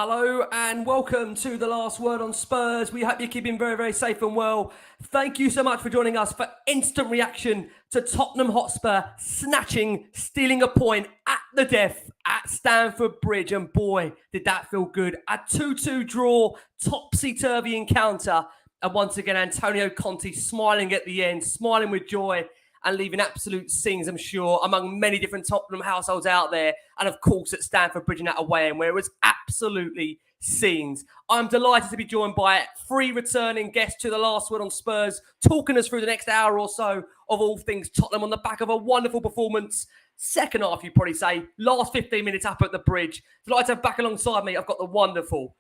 Hello and welcome to the Last Word on Spurs. We hope you're keeping very, very safe and well. Thank you so much for joining us for instant reaction to Tottenham Hotspur stealing a point at the death at Stamford Bridge. And boy, did that feel good. A 2-2 draw, topsy-turvy encounter. And once again, Antonio Conte smiling at the end, smiling with joy and leaving absolute scenes, I'm sure, among many different Tottenham households out there. And of course, at Stamford Bridge in that away end, where it was absolutely scenes. I'm delighted to be joined by 3 returning guests to the Last Word on Spurs, talking us through the next hour or so of all things Tottenham on the back of a wonderful performance. Second half, you'd probably say. Last 15 minutes up at the bridge. Delighted to have back alongside me, I've got the wonderful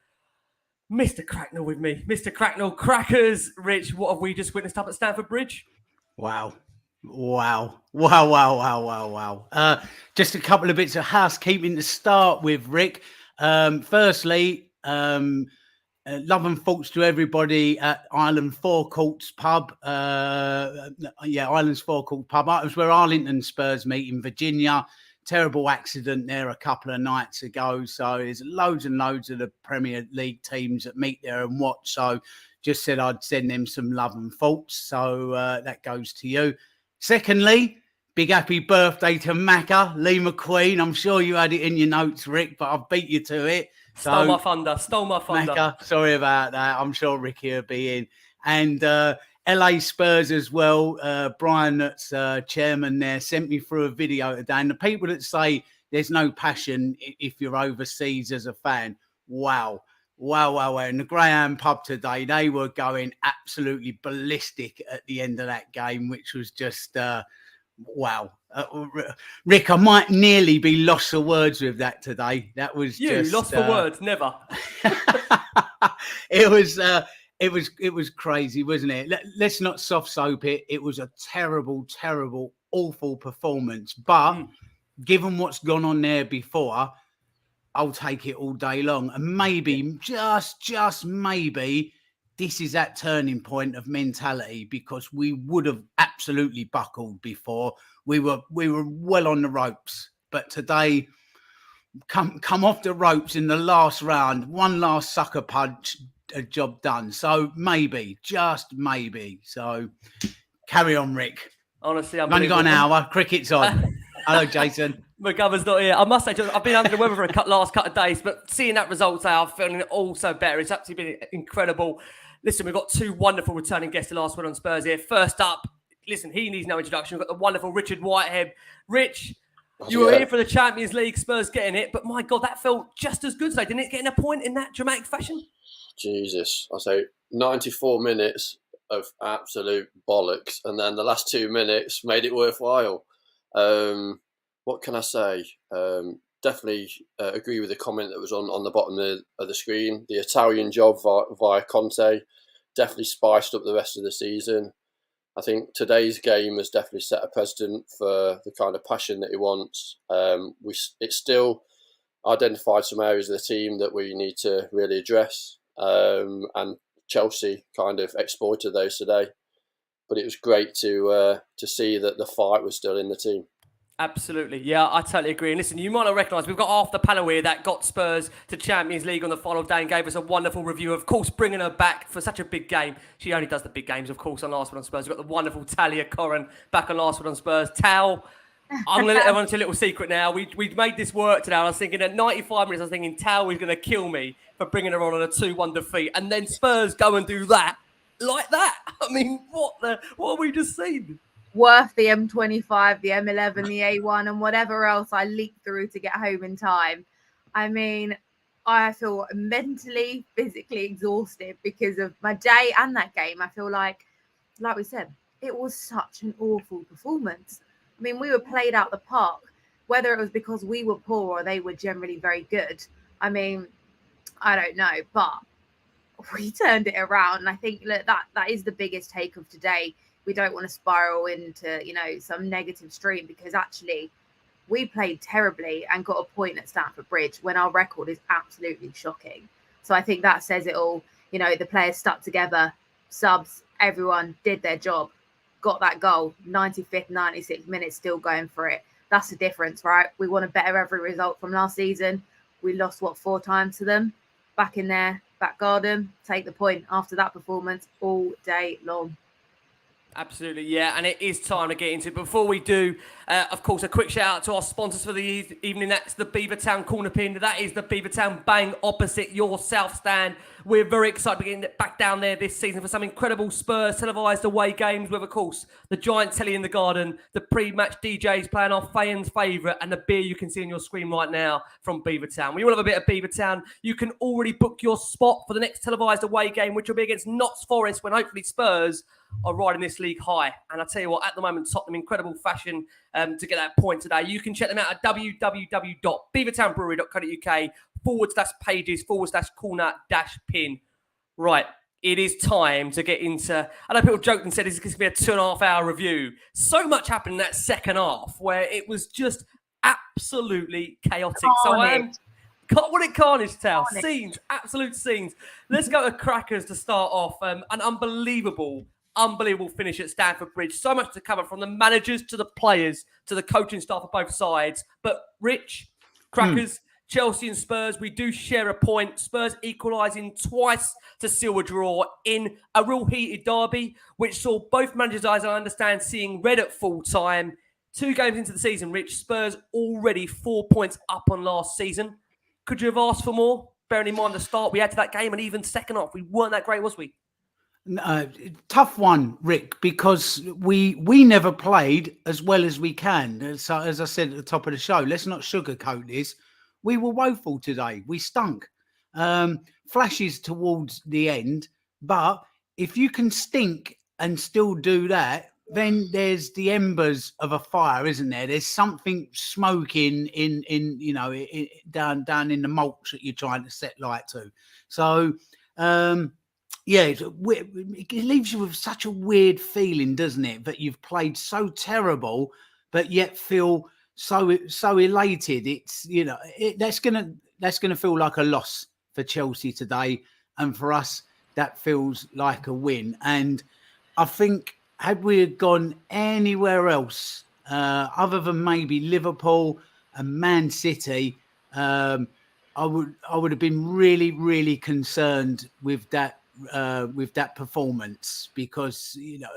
Mr. Cracknell with me. Mr. Cracknell, crackers. Rich, what have we just witnessed up at Stamford Bridge? Wow. Just a couple of bits of housekeeping to start with, Rick. Firstly, love and thoughts to everybody at Island Forecourts pub. Island's Forecourt pub. It was where Arlington Spurs meet in Virginia. Terrible accident there a couple of nights ago. So there's loads and loads of the Premier League teams that meet there and watch. So just said I'd send them some love and thoughts. So that goes to you. Secondly, big happy birthday to Macca, Lee McQueen. I'm sure you had it in your notes, Rick, but I've beat you to it. Stole my thunder. Macca, sorry about that. I'm sure Ricky will be in. And LA Spurs as well. Brian, that's chairman there, sent me through a video today. And the people that say there's no passion if you're overseas as a fan, wow. In the Graham pub today, they were going absolutely ballistic at the end of that game, which was just, wow. Rick, I might nearly be lost for words with that today. That was just... lost for words, never. It was crazy, wasn't it? Let's not soft soap it. It was a terrible, awful performance. But given what's gone on there before, I'll take it all day long. And maybe, just maybe, this is that turning point of mentality, because we would have absolutely buckled before. We were well on the ropes. But today, come off the ropes in the last round, one last sucker punch, a job done. So maybe, just maybe. So carry on, Rick. Honestly, I've only got an hour. Cricket's on. Hello, Jason. McGovern's not here. I must say, I've been under the weather for a last couple of days, but seeing that result today, I'm feeling it all so better. It's absolutely been incredible. Listen, we've got 2 wonderful returning guests to Last Word on Spurs here. First up, listen, he needs no introduction. We've got the wonderful Richard Whitehead. Rich, you were here for the Champions League, Spurs getting it, but my God, that felt just as good today, didn't it? Getting a point in that dramatic fashion? Jesus, I say 94 minutes of absolute bollocks, and then the last 2 minutes made it worthwhile. What can I say? Definitely agree with the comment that was on the bottom of the screen. The Italian job via Conte definitely spiced up the rest of the season. I think today's game has definitely set a precedent for the kind of passion that he wants. It still identified some areas of the team that we need to really address, and Chelsea kind of exploited those today. But it was great to see that the fight was still in the team. Absolutely. Yeah, I totally agree. And listen, you might not recognise, we've got half the panel here that got Spurs to Champions League on the final day and gave us a wonderful review. Of course, bringing her back for such a big game. She only does the big games, of course, on Last Word on Spurs. We've got the wonderful Talia, Coren back on Last Word on Spurs. Tal, I'm going to let everyone into a little secret now. We made this work today. I was thinking at 95 minutes, I was thinking Tal is going to kill me for bringing her on a 2-1 defeat. And then Spurs go and do that like that. I mean, what have we just seen? Worth the M25, the M11, the A1, and whatever else I leaked through to get home in time. I mean, I feel mentally, physically exhausted because of my day and that game. I feel like we said, it was such an awful performance. I mean, we were played out the park, whether it was because we were poor or they were generally very good. I mean, I don't know, but we turned it around. And I think that is the biggest take of today. We don't want to spiral into, some negative stream, because actually we played terribly and got a point at Stamford Bridge when our record is absolutely shocking. So I think that says it all. The players stuck together, subs, everyone did their job, got that goal, 95th, 96th minute, still going for it. That's the difference, right? We want to better every result from last season. We lost, 4 times to them? back in their back garden, take the point after that performance all day long. Absolutely, yeah, and it is time to get into it. Before we do, of course, a quick shout out to our sponsors for the evening. That's the Beavertown Corner Pin. That is the Beavertown Bang opposite your South Stand. We're very excited to be getting back down there this season for some incredible Spurs televised away games with, of course, the giant telly in the garden, the pre-match DJs playing our fans' favourite, and the beer you can see on your screen right now from Beavertown. We all have a bit of Beavertown. You can already book your spot for the next televised away game, which will be against Notts Forest, when hopefully Spurs are riding this league high. And I tell you what, at the moment, Tottenham incredible fashion to get that point today. You can check them out at www.beavertownbrewery.co.uk/pages/corner-pin. Right, it is time to get into, I know people joked and said this is going to be a 2.5 hour review. So much happened in that second half where it was just absolutely chaotic. So I am, what did Carnage tell? Scenes, absolute scenes. Let's go to Crackers to start off. An unbelievable finish at Stamford Bridge. So much to cover, from the managers to the players to the coaching staff of both sides. But Rich, Crackers, Chelsea and Spurs, we do share a point. Spurs equalising twice to seal a draw in a real heated derby, which saw both managers, as I understand, seeing red at full time. 2 games into the season, Rich, Spurs already 4 points up on last season. Could you have asked for more? Bearing in mind the start we had to that game, and even second half, we weren't that great, was we? Tough one, Rick, because we never played as well as we can. So, as I said at the top of the show, let's not sugarcoat this. We were woeful today. We stunk. Flashes towards the end, but if you can stink and still do that, then there's the embers of a fire, isn't there? There's something smoking in down in the mulch that you're trying to set light to. So, yeah, it leaves you with such a weird feeling, doesn't it? That you've played so terrible, but yet feel so elated. It's that's gonna feel like a loss for Chelsea today, and for us that feels like a win. And I think, had we had gone anywhere else, other than maybe Liverpool and Man City, I would have been really, really concerned with that performance, because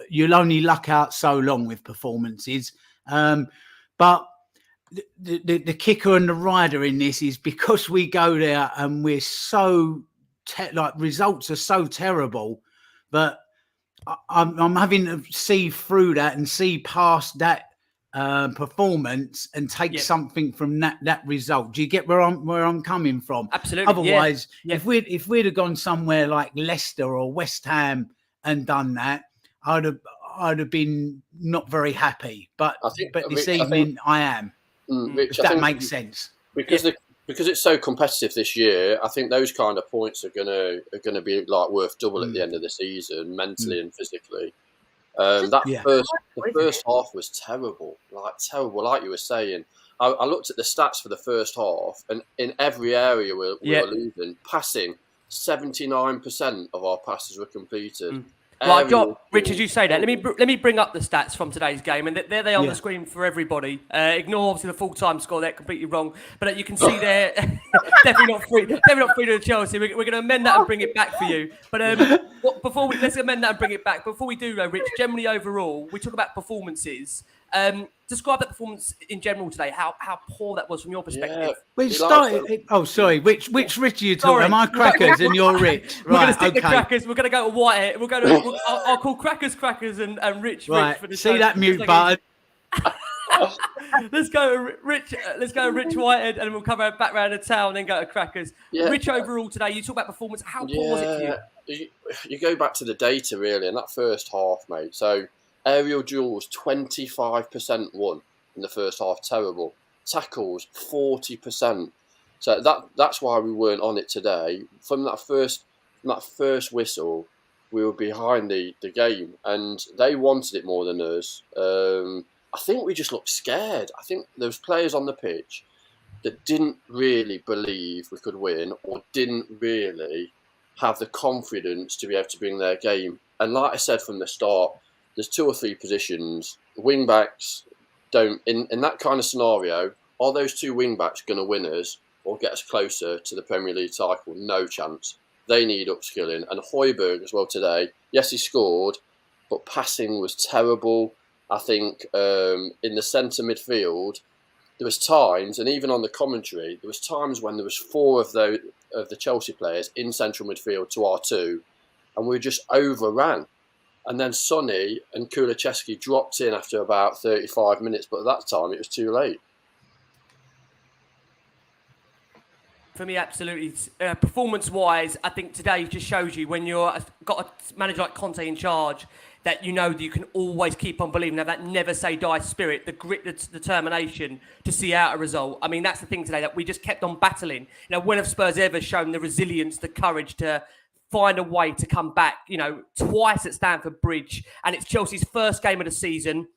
you'll only luck out so long with performances. But the kicker and the rider in this is, because we go there and we're so results are so terrible, but I'm having to see through that and see past that performance and take something from that result. Do you get where I'm coming from? Absolutely. Otherwise, if we'd have gone somewhere like Leicester or West Ham and done that, I'd have been not very happy. But this evening I am. Rich, if that makes sense. Because it's so competitive this year, I think those kind of points are gonna be like worth double at the end of the season, mentally and physically. The first half was terrible, like you were saying. I looked at the stats for the first half, and in every area we were losing. Passing, 79% of our passes were completed. Right, John, Rich, as you say that, let me bring up the stats from today's game, and there they are on the screen for everybody. Ignore obviously the full-time score; they're completely wrong. But you can see there, definitely not free to Chelsea. We're going to amend that and bring it back for you. But let's amend that and bring it back. Before we do, though, Rich, generally overall, we talk about performances. Describe that performance in general today. How poor that was from your perspective. We started. Oh, sorry. Which Rich are you talking? Am I Crackers and you're Rich? We're going to stick to Crackers. We're going to go to Whitehead. I'll call Crackers and Rich. Right. For the See that mute button. Let's go to Rich. Let's go to Rich Whitehead, and then we'll cover back round the town, and then go to Crackers. Yeah. Rich, overall today, you talk about performance. How poor was it for you? You go back to the data really, in that first half, mate. So aerial duels, 25% won in the first half. Terrible. Tackles, 40%. So that's why we weren't on it today. From that first whistle, we were behind the game, and they wanted it more than us. I think we just looked scared. I think there was players on the pitch that didn't really believe we could win, or didn't really have the confidence to be able to bring their game. And like I said from the start, there's 2 or 3 positions. Wing backs don't, in that kind of scenario, are those 2 wing backs going to win us? or get us closer to the Premier League title. No chance. They need upskilling. And Højbjerg as well today. Yes, he scored, but passing was terrible. I think in the centre midfield, there was times, and even on the commentary, there was times when there was 4 of the Chelsea players in central midfield to our 2, and we just overran. And then Sonny and Kulusevski dropped in after about 35 minutes, but at that time it was too late. For me, absolutely. Performance-wise, I think today just shows you when you've got a manager like Conte in charge that you know that you can always keep on believing, have that never-say-die spirit, the grit, the determination to see out a result. I mean, that's the thing today, that we just kept on battling. You know, when have Spurs ever shown the resilience, the courage to find a way to come back, you know, twice at Stamford Bridge, and it's Chelsea's first game of the season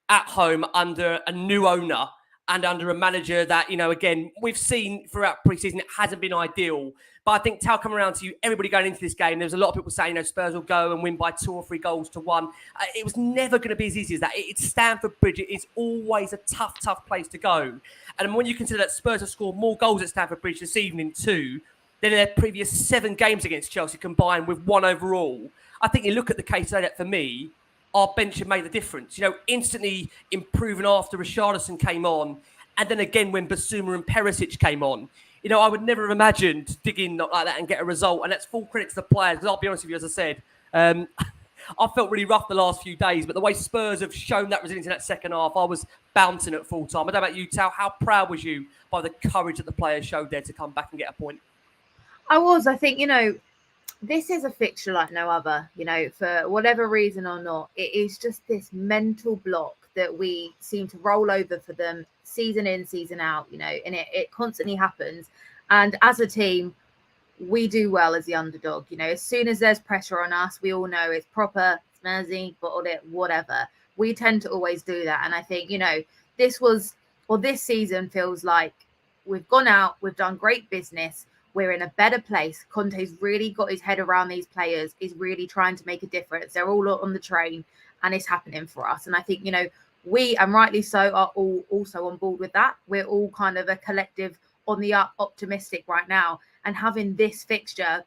at home under a new owner and under a manager that, you know, again, we've seen throughout pre-season, it hasn't been ideal. But I think, Tal, coming around to you, everybody going into this game, there's a lot of people saying, you know, Spurs will go and win by 2 or 3 goals to 1. It was never going to be as easy as that. It's Stamford Bridge. It is always a tough, tough place to go. And when you consider that Spurs have scored more goals at Stamford Bridge this evening too than in their previous 7 games against Chelsea combined with 1 overall, I think you look at the case that for me, our bench have made the difference. You know, instantly improving after Richarlison came on, and then again when Basuma and Perisic came on. You know, I would never have imagined digging like that and get a result, and that's full credit to the players. Because I'll be honest with you, as I said, I felt really rough the last few days, but the way Spurs have shown that resilience in that second half, I was bouncing at full time. I don't know about you, Tal. How proud was you by the courage that the players showed there to come back and get a point? I was. I think, you know, this is a fixture like no other, you know, for whatever reason or not. It is just this mental block that we seem to roll over for them season in, season out, you know, and it constantly happens. And as a team, we do well as the underdog. You know, as soon as there's pressure on us, we all know it's proper, snazzy, bottled it, whatever. We tend to always do that. And I think, you know, this season feels like we've gone out, we've done great business. We're in a better place. Conte's really got his head around these players, is really trying to make a difference. They're all on the train and it's happening for us. And I think, you know, we, and rightly so, are all also on board with that. We're all kind of a collective on the up, optimistic right now. And having this fixture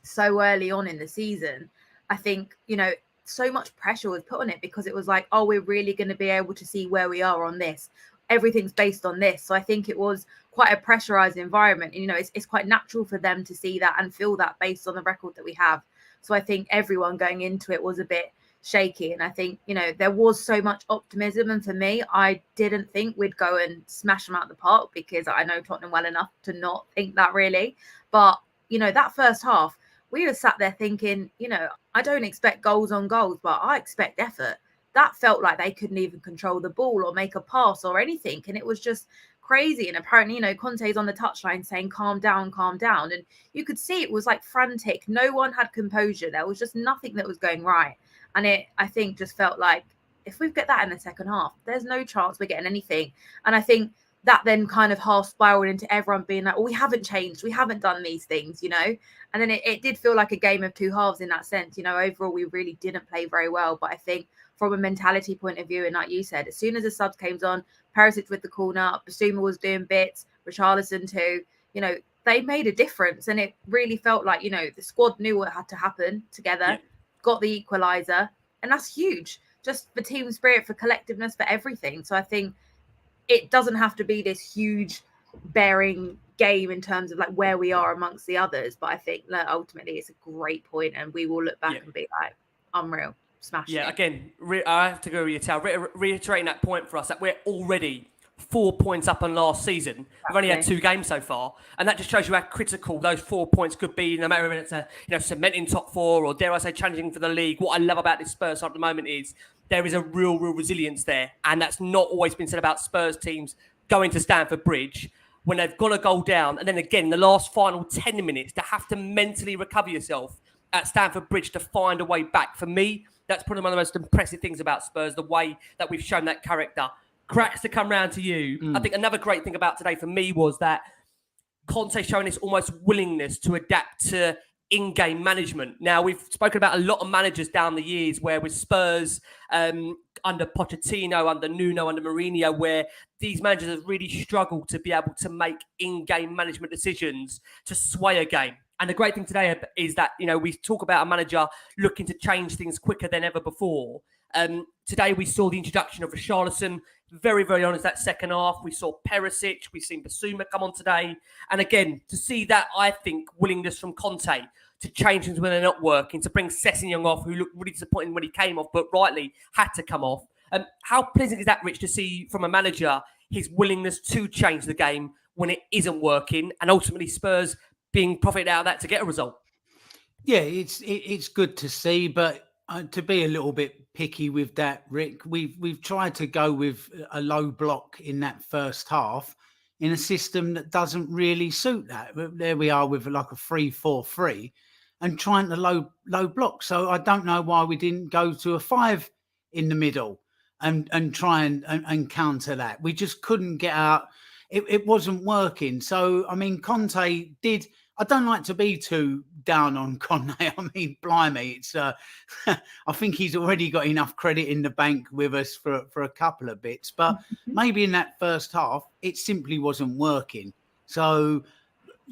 so early on in the season, I think, you know, so much pressure was put on it because it was like, oh, we're really going to be able to see where we are on this. Everything's based on this. So I think it was quite a pressurized environment. And, you know, it's quite natural for them to see that and feel that based on the record that we have. So I think everyone going into it was a bit shaky. And I think, you know, there was so much optimism. And for me, I didn't think we'd go and smash them out of the park because I know Tottenham well enough to not think that really. But, you know, that first half, we were sat there thinking, you know, I don't expect goals on goals, but I expect effort. That felt like they couldn't even control the ball or make a pass or anything. And it was just crazy. And apparently, you know, Conte's on the touchline saying, calm down, calm down. And you could see it was like frantic. No one had composure. There was just nothing that was going right. And it, I think, just felt like if we get that in the second half, there's no chance we're getting anything. And I think that then kind of half spiraled into everyone being like, well, we haven't changed. We haven't done these things, you know. And then it did feel like a game of 2 halves in that sense. You know, overall, we really didn't play very well. But I think from a mentality point of view, and like you said, as soon as the subs came on, Perisic with the corner, Basuma was doing bits, Richarlison too, you know, they made a difference. And it really felt like, you know, the squad knew what had to happen together, got the equaliser. And that's huge, just for team spirit, for collectiveness, for everything. So I think it doesn't have to be this huge bearing game in terms of like where we are amongst the others. But I think that ultimately it's a great point and we will look back and be like, unreal. Smashing. Yeah, again, I have to go with you, Tal. Reiterating that point for us that we're already 4 points up on last season. We've only had 2 games so far, and that just shows you how critical those 4 points could be. No matter if it's a, you know, cementing top 4 or dare I say challenging for the league. What I love about this Spurs side at the moment is there is a real resilience there, and that's not always been said about Spurs teams going to Stamford Bridge when they've got a goal down, and then again the last final 10 minutes to have to mentally recover yourself at Stamford Bridge to find a way back. For me, that's probably one of the most impressive things about Spurs, the way that we've shown that character. Cracks, to come round to you. I think another great thing about today for me was that Conte showing this almost willingness to adapt to in-game management. Now, we've spoken about a lot of managers down the years where with Spurs, under Pochettino, under Nuno, under Mourinho, where these managers have really struggled to be able to make in-game management decisions to sway a game. And the great thing today is that, we talk about a manager looking to change things quicker than ever before. Today, we saw the introduction of Richarlison, very, very honest that second half. We saw Perisic, we've seen Basuma come on today. And again, to see that, I think, willingness from Conte to change things when they're not working, to bring Sessegnon off, who looked really disappointing when he came off, but rightly had to come off. How pleasant is that, Rich, to see from a manager his willingness to change the game when it isn't working, and ultimately Spurs being profited out of that to get a result? Yeah, it's good to see, but to be a little bit picky with that, Rick, we've tried to go with a low block in that first half in a system that doesn't really suit that. There we are with like a 3-4-3 and trying to low block. So I don't know why we didn't go to a 5 in the middle and try and counter that. We just couldn't get out. It wasn't working. So, I mean, Conte did. I don't like to be too down on Conte. I mean, blimey, it's. I think he's already got enough credit in the bank with us for a couple of bits, but maybe in that first half it simply wasn't working. So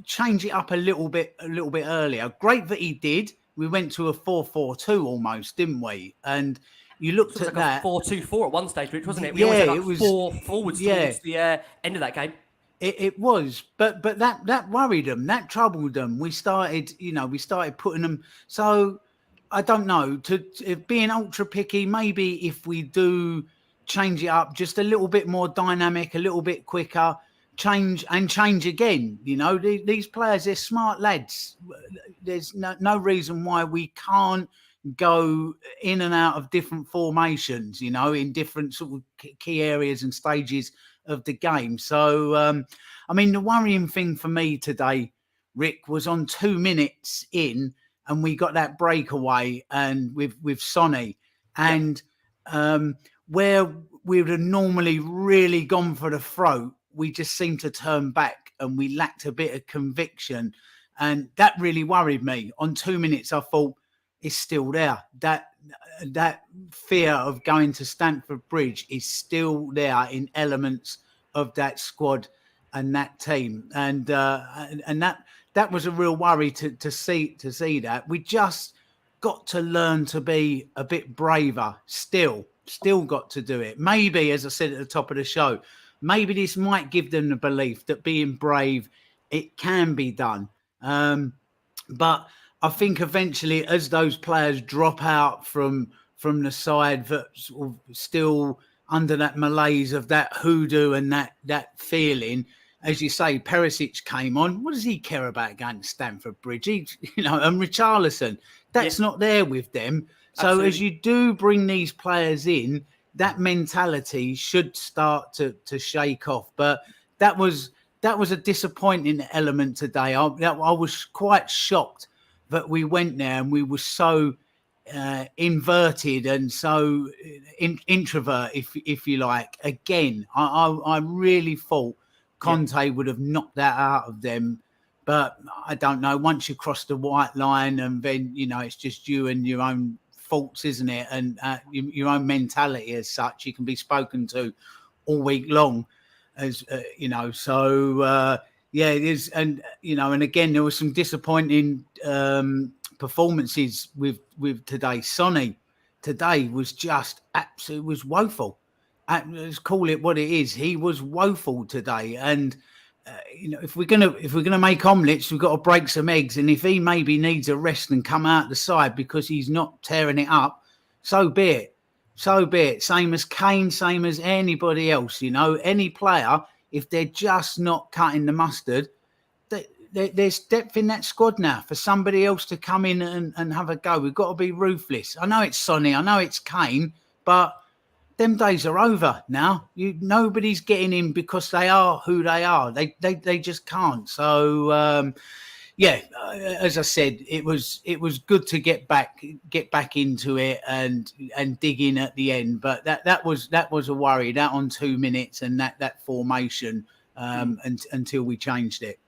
change it up a little bit earlier. Great that he did. We went to a 4-4-2 almost, didn't we? And you looked at that 4-2-4 at one stage, Rich, wasn't it? We yeah, always had it was 4 forwards towards the end of that game. It was, but that worried them. That troubled them. We started putting them. So I don't know. To being ultra picky, maybe if we do change it up just a little bit more dynamic, a little bit quicker, change again. These players, they're smart lads. There's no reason why we can't go in and out of different formations. In different sort of key areas and stages of the game. So, I mean, the worrying thing for me today, Rick, was on 2 minutes in, and we got that breakaway and with Sonny, and where we would have normally really gone for the throat, we just seemed to turn back and we lacked a bit of conviction, and that really worried me. On 2 minutes, I thought it's still there. That fear of going to Stamford Bridge is still there in elements of that squad and that team, and that was a real worry to see that. We just got to learn to be a bit braver. Still got to do it. Maybe, as I said at the top of the show, maybe this might give them the belief that being brave, it can be done. But I think eventually, as those players drop out from the side that sort of still under that malaise of that hoodoo and that feeling, as you say, Perisic came on. What does he care about going to Stamford Bridge? And Richarlison, that's not there with them. So absolutely. As you do bring these players in, that mentality should start to shake off. But that was a disappointing element today. I was quite shocked that we went there and we were so inverted and so introvert, if you like. Again, I really thought Conte would have knocked that out of them, but I don't know. Once you cross the white line, and then it's just you and your own faults, isn't it? And your own mentality as such, you can be spoken to all week long, as So it is, and and again, there was some disappointing performances with today. Sonny today was just absolutely was woeful. Let's call it what it is. He was woeful today, and if we're gonna make omelettes, we've got to break some eggs. And if he maybe needs a rest and come out the side because he's not tearing it up, so be it. So be it. Same as Kane, same as anybody else. Any player, if they're just not cutting the mustard, there's depth in that squad now for somebody else to come in and have a go. We've got to be ruthless. I know it's Sonny, I know it's Kane, but them days are over now. Nobody's getting in because they are who they are. They just can't. So as I said, it was good to get back into it and dig in at the end. But that was a worry. That on 2 minutes and that formation until we changed it.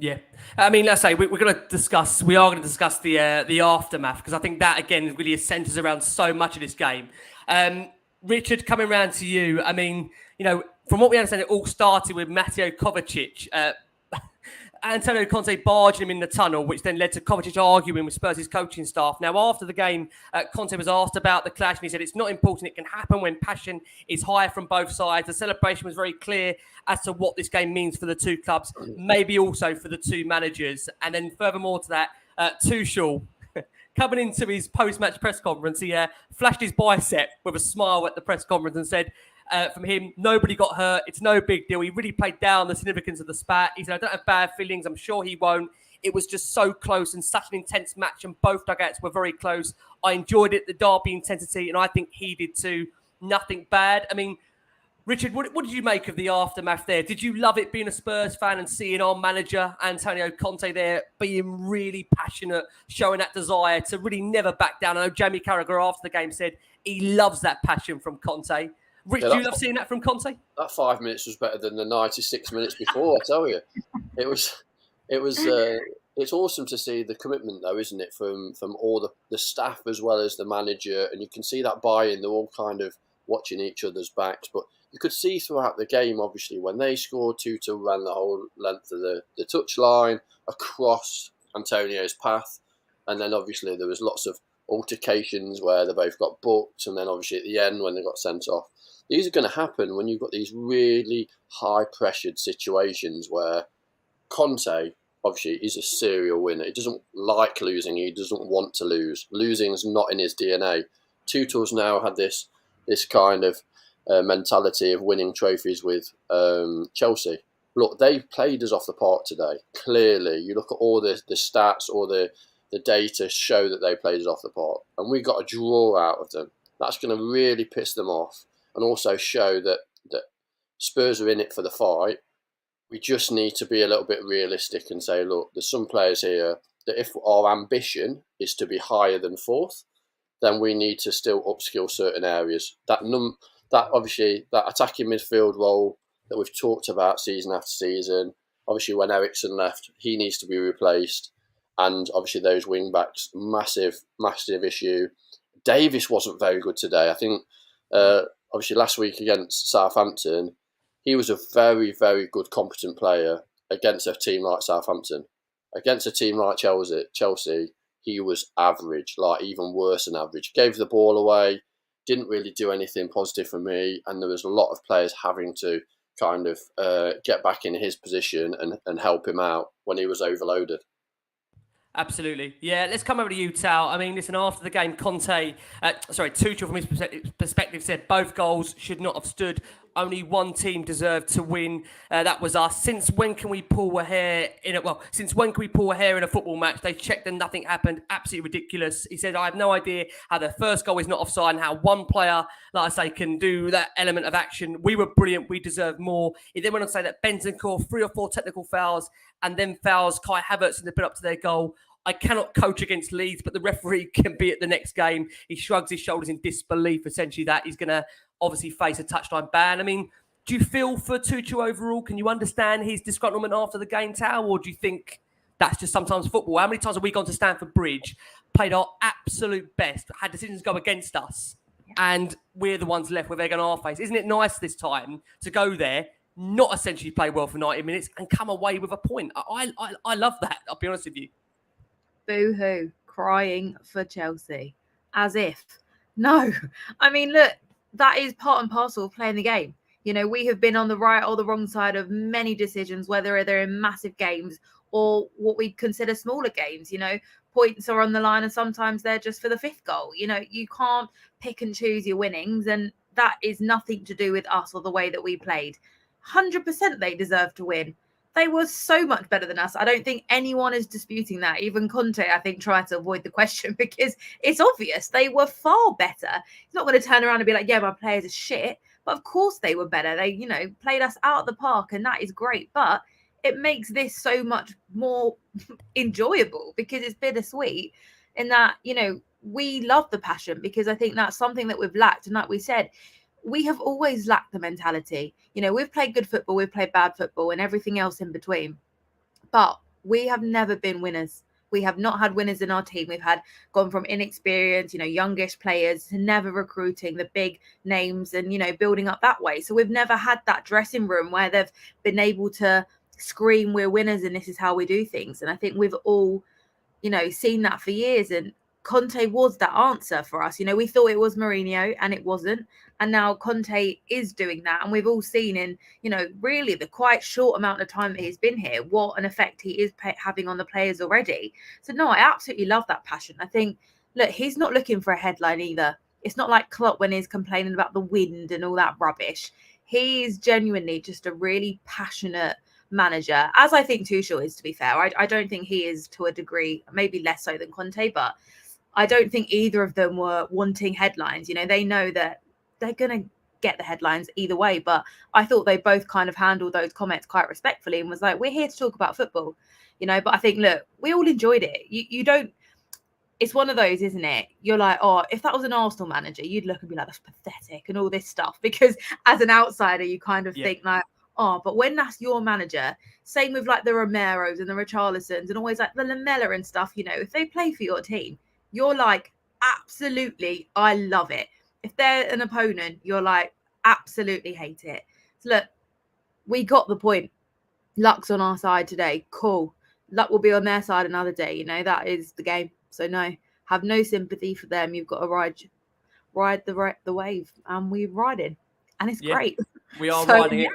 Yeah, I mean, let's say we are going to discuss the aftermath, because I think that again really centres around so much of this game. Richard, coming round to you, I mean, from what we understand, it all started with Mateo Kovacic. Antonio Conte barging him in the tunnel, which then led to Kovacic arguing with Spurs' coaching staff. Now, after the game, Conte was asked about the clash, and he said it's not important. It can happen when passion is high from both sides. The celebration was very clear as to what this game means for the two clubs, maybe also for the two managers. And then furthermore to that, Tuchel, coming into his post-match press conference, he flashed his bicep with a smile at the press conference and said, from him, nobody got hurt. It's no big deal. He really played down the significance of the spat. He said, I don't have bad feelings. I'm sure he won't. It was just so close and such an intense match, and both dugouts were very close. I enjoyed it, the derby intensity, and I think he did too. Nothing bad. I mean, Richard, what did you make of the aftermath there? Did you love it being a Spurs fan and seeing our manager, Antonio Conte, there being really passionate, showing that desire to really never back down? I know Jamie Carragher after the game said he loves that passion from Conte. Rich, do you love seeing that from Conte? That 5 minutes was better than the 96 minutes before, I tell you. It's awesome to see the commitment, though, isn't it, from all the staff as well as the manager, and you can see that buy-in. They're all kind of watching each other's backs, but you could see throughout the game, obviously, when they scored, Tuchel ran the whole length of the touchline across Antonio's path, and then obviously there was lots of altercations where they both got booked, and then obviously at the end when they got sent off. These are going to happen when you've got these really high-pressured situations where Conte, obviously, is a serial winner. He doesn't like losing. He doesn't want to lose. Losing is not in his DNA. Tuchel's now had this kind of mentality of winning trophies with Chelsea. Look, they played us off the park today. Clearly, you look at all the stats or the data show that they played us off the park. And we got a draw out of them. That's going to really piss them off. And also show that Spurs are in it for the fight. We just need to be a little bit realistic and say, look, there's some players here that if our ambition is to be higher than fourth, then we need to still upskill certain areas. That obviously, that attacking midfield role that we've talked about season after season, obviously when Eriksen left, he needs to be replaced. And obviously those wing backs, massive issue. Davis wasn't very good today. I think... obviously, last week against Southampton, he was a very, very good, competent player against a team like Southampton. Against a team like Chelsea, he was average, like even worse than average. Gave the ball away, didn't really do anything positive for me, and there was a lot of players having to kind of get back in his position and help him out when he was overloaded. Absolutely. Yeah, let's come over to you, Tal. I mean, listen, after the game, Tuchel from his perspective said both goals should not have stood. Only one team deserved to win. That was us. Since when can we pull a hair in a football match? They checked and nothing happened. Absolutely ridiculous. He said, I have no idea how their first goal is not offside and how one player, like I say, can do that element of action. We were brilliant. We deserve more. He then went on to say that Bentancur, 3 or 4 technical fouls and then fouls Kai Havertz in the build up to their goal. I cannot coach against Leeds, but the referee can be at the next game. He shrugs his shoulders in disbelief, essentially, that he's going to obviously face a touchline ban. I mean, do you feel for Tuchel overall? Can you understand his disgruntlement after the game, Tal? Or do you think that's just sometimes football? How many times have we gone to Stamford Bridge, played our absolute best, had decisions go against us, and we're the ones left with egg on our face? Isn't it nice this time to go there, not essentially play well for 90 minutes and come away with a point? I love that, I'll be honest with you. Boo-hoo, crying for Chelsea. As if. No. I mean, look, that is part and parcel of playing the game. You know, we have been on the right or the wrong side of many decisions, whether they're in massive games or what we consider smaller games. You know, points are on the line and sometimes they're just for the 5th goal. You know, you can't pick and choose your winnings, and that is nothing to do with us or the way that we played. 100% they deserve to win. They were so much better than us. I don't think anyone is disputing that. Even Conte, I think, tried to avoid the question because it's obvious they were far better. He's not going to turn around and be like, yeah, my players are shit. But of course they were better. They, you know, played us out of the park, and that is great. But it makes this so much more enjoyable because it's bittersweet in that, you know, we love the passion because I think that's something that we've lacked. And like we said, we have always lacked the mentality. You know, we've played good football, we've played bad football and everything else in between. But We have never been winners. We have not had winners in our team. We've had gone from inexperienced, youngish players to never recruiting the big names and, building up that way. So we've never had that dressing room where they've been able to scream, we're winners and this is how we do things. And I think we've all, seen that for years. And Conte was that answer for us. We thought it was Mourinho and it wasn't. And now Conte is doing that. And we've all seen in, really the quite short amount of time that he's been here, what an effect he is having on the players already. So no, I absolutely love that passion. I think, look, he's not looking for a headline either. It's not like Klopp when he's complaining about the wind and all that rubbish. He's genuinely just a really passionate manager, as I think Tuchel is, to be fair. I don't think he is to a degree, maybe less so than Conte, but I don't think either of them were wanting headlines. They know that they're going to get the headlines either way, but I thought they both kind of handled those comments quite respectfully and was like, we're here to talk about football, but I think, look, we all enjoyed it. You don't, it's one of those, isn't it? You're like, oh, if that was an Arsenal manager, you'd look and be like, that's pathetic and all this stuff, because as an outsider, you kind of think like, oh, but when that's your manager, same with like the Romeros and the Richarlisons and always like the Lamella and stuff, if they play for your team, you're like, absolutely, I love it. If they're an opponent, you're like, absolutely hate it. So look, we got the point. Luck's on our side today. Cool. Luck will be on their side another day. That is the game. So no, have no sympathy for them. You've got to ride the wave, and we're riding, and it's great. We are riding it.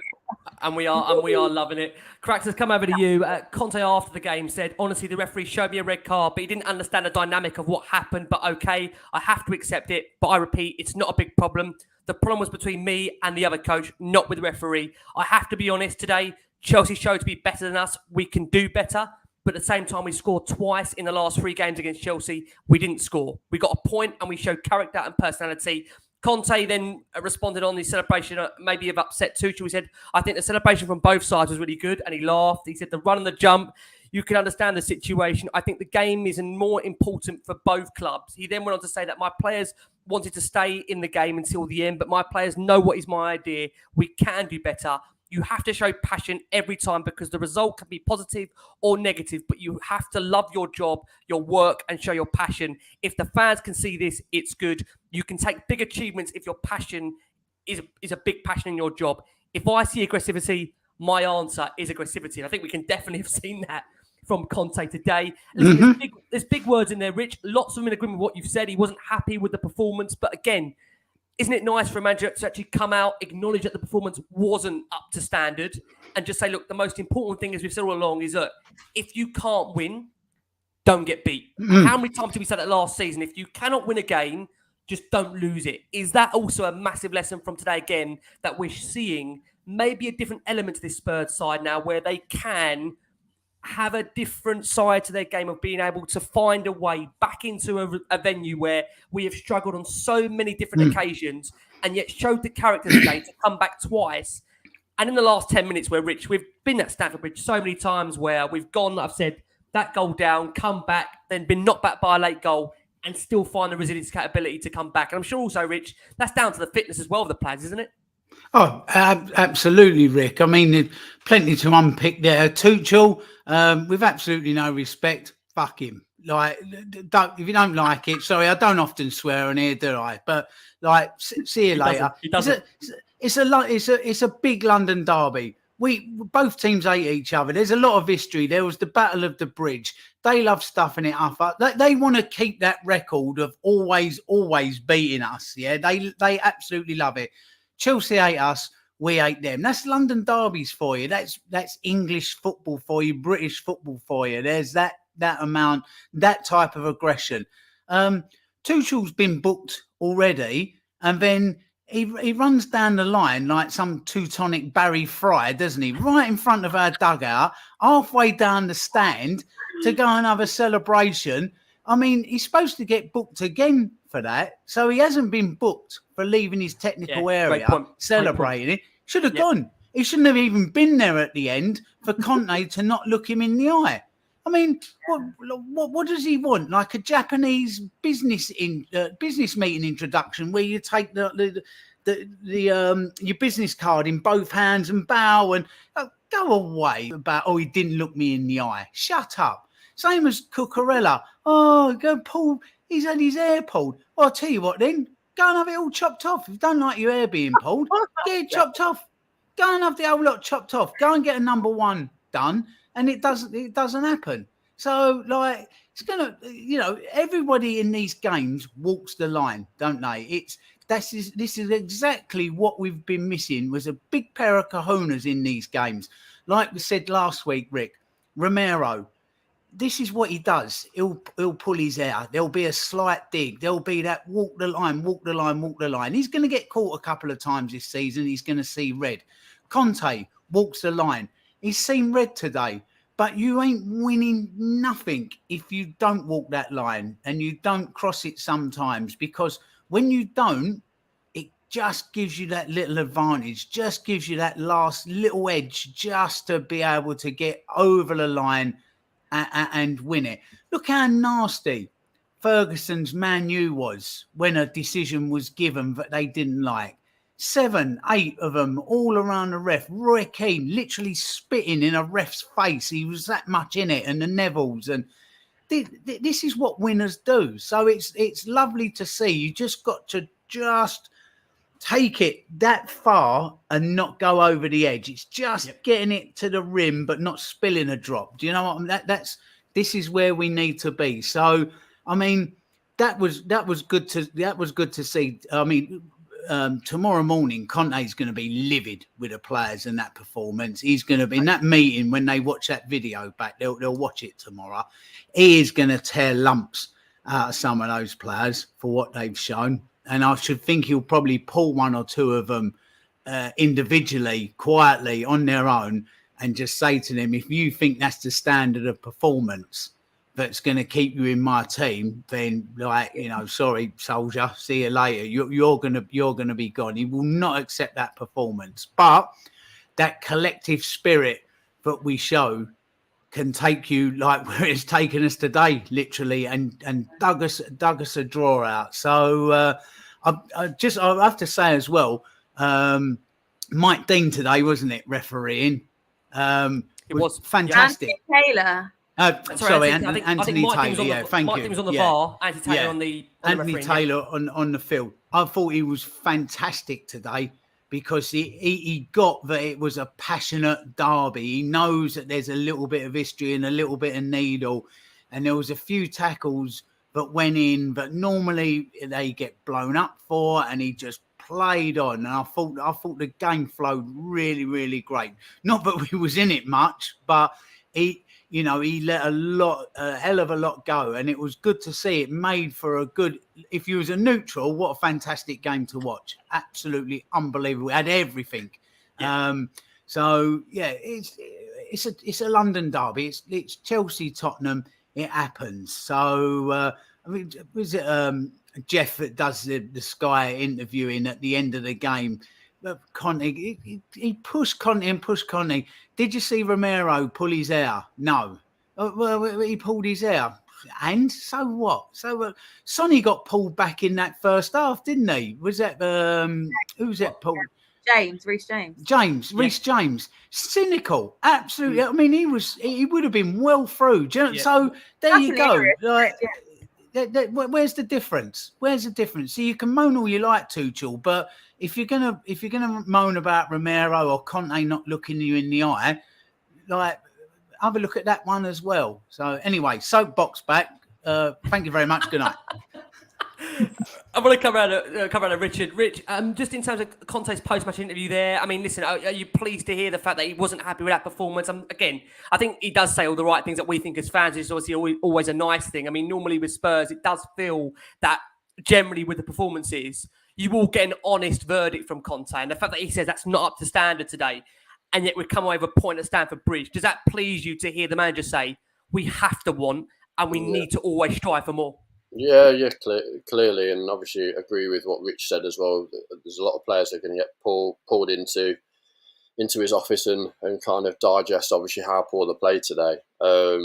And we are loving it. Cracks has come over to you. Conte after the game said, honestly, the referee showed me a red card, but he didn't understand the dynamic of what happened. But okay, I have to accept it. But I repeat, it's not a big problem. The problem was between me and the other coach, not with the referee. I have to be honest today. Chelsea showed to be better than us. We can do better. But at the same time, we scored twice in the last 3 games against Chelsea. We didn't score. We got a point and we showed character and personality. Conte then responded on the celebration, maybe of upset Tuchel. He said, I think the celebration from both sides was really good. And he laughed. He said, the run and the jump, you can understand the situation. I think the game is more important for both clubs. He then went on to say that my players wanted to stay in the game until the end, but my players know what is my idea. We can do better. You have to show passion every time because the result can be positive or negative, but you have to love your job, your work, and show your passion. If the fans can see this, it's good. You can take big achievements if your passion is a big passion in your job. If I see aggressivity, my answer is aggressivity. And I think we can definitely have seen that from Conte today. Listen, there's big words in there, Rich. Lots of them in agreement with what you've said. He wasn't happy with the performance, but again, isn't it nice for a manager to actually come out, acknowledge that the performance wasn't up to standard, and just say, look, the most important thing, as we've said all along, is that if you can't win, don't get beat. How many times did we say that last season? If you cannot win a game, just don't lose it. Is that also a massive lesson from today again, that we're seeing maybe a different element to this Spurs side now, where they can have a different side to their game of being able to find a way back into a venue where we have struggled on so many different occasions and yet showed the character today to come back twice. And in the last 10 minutes where, Rich, we've been at Stamford Bridge so many times where we've gone, like I've said, that goal down, come back, then been knocked back by a late goal and still find the resilience capability to come back. And I'm sure also, Rich, that's down to the fitness as well of the players, isn't it? Oh, absolutely, Rick. I mean, there's plenty to unpick there. Tuchel, with absolutely no respect, fuck him. Like, if you don't like it, sorry, I don't often swear on here, do I? But like, see you later. He doesn't. It's a big London derby. Both teams hate each other. There's a lot of history. There was the Battle of the Bridge. They love stuffing it up. They want to keep that record of always beating us. Yeah, they absolutely love it. Chelsea hate us, we hate them. That's London derbies for you. That's English football for you, British football for you. There's that amount, that type of aggression. Tuchel's been booked already, and then he runs down the line like some Teutonic Barry Fry, doesn't he? Right in front of our dugout, halfway down the stand to go and have a celebration. I mean, he's supposed to get booked again for that. So he hasn't been booked for leaving his technical area, celebrating it. Should have gone. He shouldn't have even been there at the end for Conte to not look him in the eye. I mean, what does he want? Like a Japanese business meeting introduction where you take your business card in both hands and bow, and Go away about, oh, he didn't look me in the eye. Shut up. Same as Cucurella. Oh, go Paul, he's had his hair pulled. Well, I'll tell you what then, go and have it all chopped off. If you don't like your hair being pulled, get it chopped off. Go and have the whole lot chopped off. Go and get a number 1 done, and it doesn't happen. So, like, it's gonna, everybody in these games walks the line, don't they? This is exactly what we've been missing, was a big pair of kahunas in these games. Like we said last week, Rick, Romero, this is what he does. He'll pull his hair. There'll be a slight dig. There'll be that walk the line, walk the line, walk the line. He's going to get caught a couple of times this season. He's going to see red. Conte walks the line. He's seen red today. But you ain't winning nothing if you don't walk that line and you don't cross it sometimes, because when you don't, it just gives you that little advantage, just gives you that last little edge just to be able to get over the line and win it. Look how nasty Ferguson's Man U was when a decision was given that they didn't like. 7, 8 of them all around the ref. Roy Keane literally spitting in a ref's face. He was that much in it, and the Nevilles. And this is what winners do. So it's lovely to see. You just got to take it that far and not go over the edge. It's just getting it to the rim, but not spilling a drop. Do you know what I mean? This is where we need to be. So, I mean, that was good to see. I mean, tomorrow morning, Conte's going to be livid with the players in that performance. He's going to be in that meeting when they watch that video back. They'll watch it tomorrow. He is going to tear lumps out of some of those players for what they've shown. And I should think he'll probably pull 1 or 2 of them individually, quietly on their own, and just say to them, if you think that's the standard of performance that's going to keep you in my team, then, like, sorry, soldier, see you later. You're gonna be gone. He will not accept that performance. But that collective spirit that we show can take you like where it's taken us today, literally, and dug us a draw out. So I have to say as well, Mike Dean today, wasn't it, refereeing? It was fantastic. Taylor. Sorry, Anthony Taylor. Yeah, thank you. Mike Dean was on the bar. Anthony Taylor on the Anthony Taylor on the field. I thought he was fantastic today, because he got that it was a passionate derby. He knows that there's a little bit of history and a little bit of needle, and there was a few tackles that went in that normally they get blown up for, and he just played on. And I thought the game flowed really, really great. Not that we was in it much, but he let a hell of a lot go, and it was good to see. It made for a good, if you was a neutral, what a fantastic game to watch. Absolutely unbelievable. It had everything. Yeah. So yeah, it's a London derby. It's Chelsea, Tottenham. It happens. So I mean, was it Jeff that does the Sky interviewing at the end of the game? Conte, he pushed Conte and pushed Conte. Did you see Romero pull his hair? No. Well, he pulled his hair. And so what? So Sonny got pulled back in that first half, didn't he? Was that who was that pulled? Reece James. Reece James. Cynical. Absolutely. I mean, he would have been well through. So there you go. Like, where's the difference? Where's the difference? So you can moan all you like, Tuchel, but if you're gonna moan about Romero or Conte not looking you in the eye, like, have a look at that one as well. So anyway, soapbox back. Thank you very much. Good night. I want to come around to Richard. Rich, just in terms of Conte's post-match interview there, I mean, listen, are you pleased to hear the fact that he wasn't happy with that performance? Again, I think he does say all the right things that we think as fans is obviously always a nice thing. I mean, normally with Spurs, it does feel that generally with the performances, you will get an honest verdict from Conte. And the fact that he says that's not up to standard today, and yet we've come away with a point at Stamford Bridge, does that please you to hear the manager say, we have to want and we need to always strive for more? Yeah, clearly, and obviously agree with what Rich said as well. There's a lot of players that are going to get pulled into his office and kind of digest obviously how poor they played today. I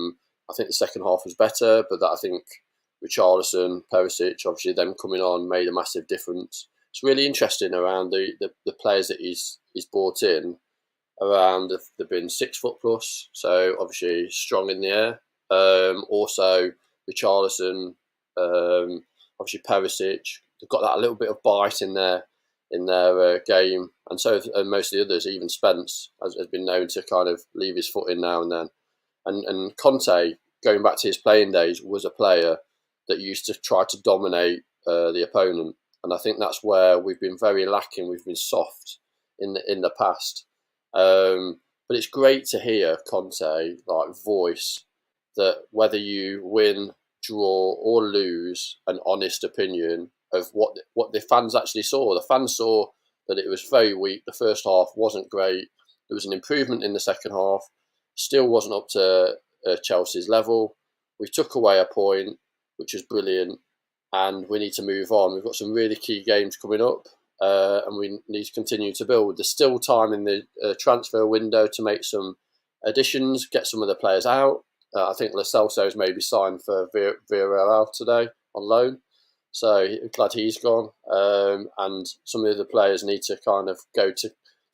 think the second half was better, but I think Richarlison, Perisic, obviously them coming on made a massive difference. It's really interesting around the players that he's brought in. around, they've been 6 foot plus, so obviously strong in the air. Also, Richarlison, obviously Perisic, they've got that little bit of bite in their game, and so have most of the others. Even Spence has been known to kind of leave his foot in now and then. And Conte, going back to his playing days, was a player that used to try to dominate the opponent, and I think that's where we've been very lacking. We've been soft in the past, but it's great to hear Conte voice that whether you win, draw, or lose, an honest opinion of what the fans actually saw. The fans saw that it was very weak. The first half wasn't great. There was an improvement in the second half. Still wasn't up to Chelsea's level. We took away a point, which was brilliant, and we need to move on. We've got some really key games coming up, and we need to continue to build. There's still time in the transfer window to make some additions, get some of the players out. I think Lo Celso's maybe signed for Villarreal today on loan, so glad he's gone. And some of the players need to kind of go to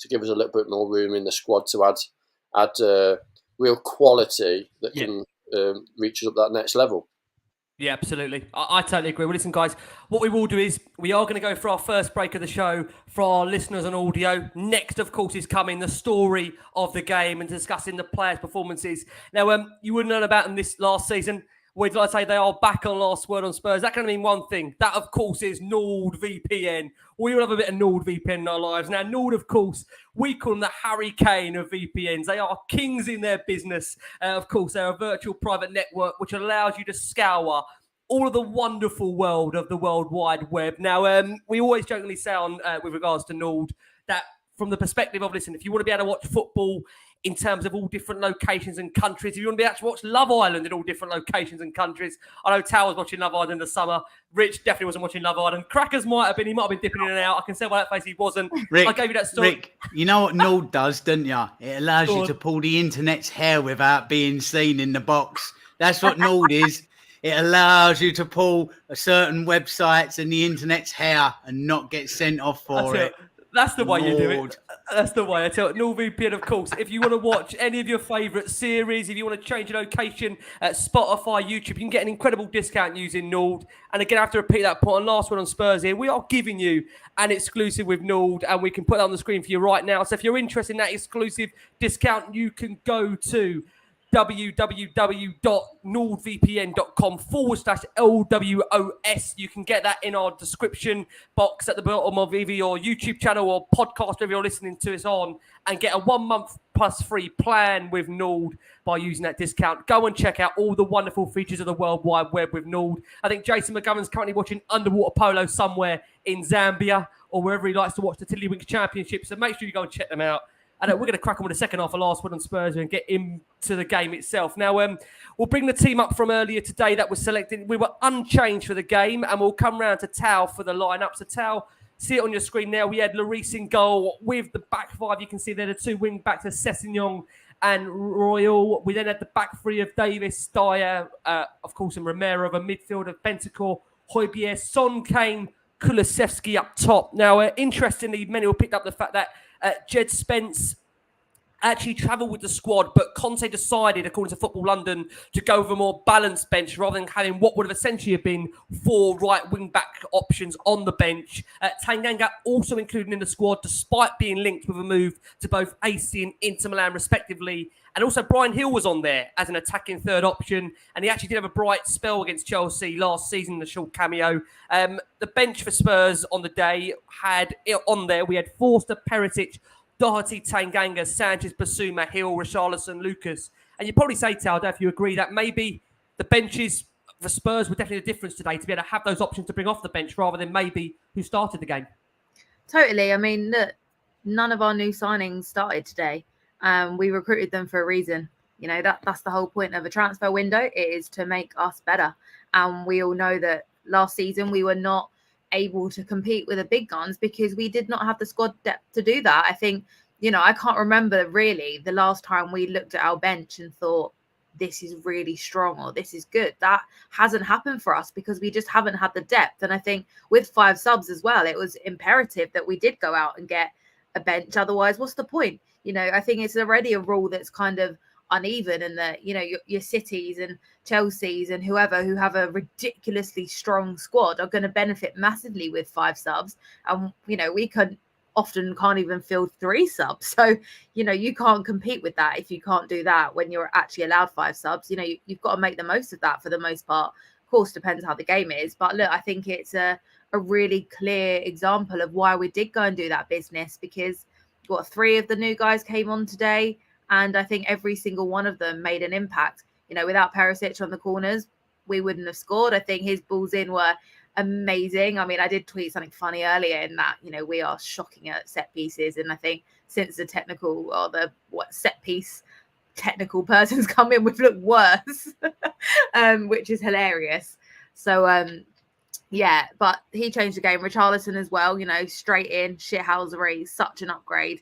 give us a little bit more room in the squad to add real quality that can reach us up that next level. Yeah, absolutely. I totally agree. Well, listen, guys, what we will do is we are going to go for our first break of the show for our listeners on audio. Next, of course, is coming the story of the game and discussing the players' performances. Now, you wouldn't know about them this last season. We'd like to say they are back on Last Word on Spurs. That can mean one thing. That, of course, is NordVPN. We all have a bit of NordVPN in our lives. Now, Nord, of course, we call them the Harry Kane of VPNs. They are kings in their business. Of course, they're a virtual private network which allows you to scour all of the wonderful world of the World Wide Web. Now, we always jokingly say on with regards to Nord that from the perspective of, listen, if you want to be able to watch football in terms of all different locations and countries, if you want to be able to watch Love Island in all different locations and countries. I know Tal was watching Love Island in the summer. Rich definitely wasn't watching Love Island. Crackers might have been. He might have been dipping in and out. I can say by that face he wasn't. Rick, I gave you that story. Rick, you know what Nord does, don't you? It allows you to pull the internet's hair without being seen in the box. That's what Nord is. It allows you to pull certain websites and the internet's hair and not get sent off for it. That's the way you do it. That's the way. I tell it. NordVPN, of course. If you want to watch any of your favourite series, if you want to change your location at Spotify, YouTube, you can get an incredible discount using Nord. And again, I have to repeat that point on Last One on Spurs here. We are giving you an exclusive with Nord, and we can put that on the screen for you right now. So if you're interested in that exclusive discount, you can go to www.nordvpn.com/LWOS. You can get that in our description box at the bottom of either your YouTube channel or podcast, wherever you're listening to us on, and get a 1 month plus free plan with Nord by using that discount. Go and check out all the wonderful features of the World Wide Web with Nord. I think Jason McGovern's currently watching underwater polo somewhere in Zambia or wherever he likes to watch the Tiddlywinks Championship. So make sure you go and check them out. I know we're going to crack on with the second half of Last Word on Spurs and get into the game itself. Now, we'll bring the team up from earlier today that was selected. We were unchanged for the game, and we'll come round to Tal for the lineup. So, Tal, see it on your screen now. We had Lloris in goal with the back five. You can see there the two wing backs of Sessegnon and Royal. We then had the back three of Davis, Dyer, of course, and Romero, of a midfield of Bentancur, Højbjerg, Son, Kane, Kulusevski up top. Now, interestingly, many will pick up the fact that Jed Spence actually travelled with the squad, but Conte decided, according to Football London, to go with a more balanced bench rather than having what would have essentially have been 4 right wing-back options on the bench. Tanganga also included in the squad, despite being linked with a move to both AC and Inter Milan, respectively. And also Brian Hill was on there as an attacking third option, and he actually did have a bright spell against Chelsea last season in the short cameo. The bench for Spurs on the day had it on there. We had Forster, Perisic, Doherty, Tanganga, Sanchez, Basuma, Hill, Richarlison, Lucas. And you'd probably say, Tal, if you agree that maybe the benches for Spurs were definitely the difference today, to be able to have those options to bring off the bench rather than maybe who started the game. Totally. I mean, look, none of our new signings started today. We recruited them for a reason. You know, that's the whole point of a transfer window. It is to make us better. And we all know that last season we were not able to compete with the big guns because we did not have the squad depth to do that. I think, you know, I can't remember really the last time we looked at our bench and thought this is really strong or this is good. That hasn't happened for us because we just haven't had the depth. And I think with 5 subs as well, it was imperative that we did go out and get a bench. Otherwise, what's the point? I think it's already a rule that's kind of uneven, and that your Cities and Chelseas and whoever who have a ridiculously strong squad are going to benefit massively with 5 subs, and we can't even field 3 subs. So you can't compete with that if you can't do that when you're actually allowed 5 subs. You've got to make the most of that for the most part. Of course, depends how the game is, but look, I think it's a really clear example of why we did go and do that business, because 3 of the new guys came on today, and I think every single one of them made an impact. Without Perisic on the corners, we wouldn't have scored. I think his balls in were amazing. I mean, I did tweet something funny earlier in that, we are shocking at set pieces. And I think since the technical or the set piece technical person's come in, we've looked worse, which is hilarious. So, yeah, but he changed the game. Richarlison as well, straight in, shithousery, such an upgrade.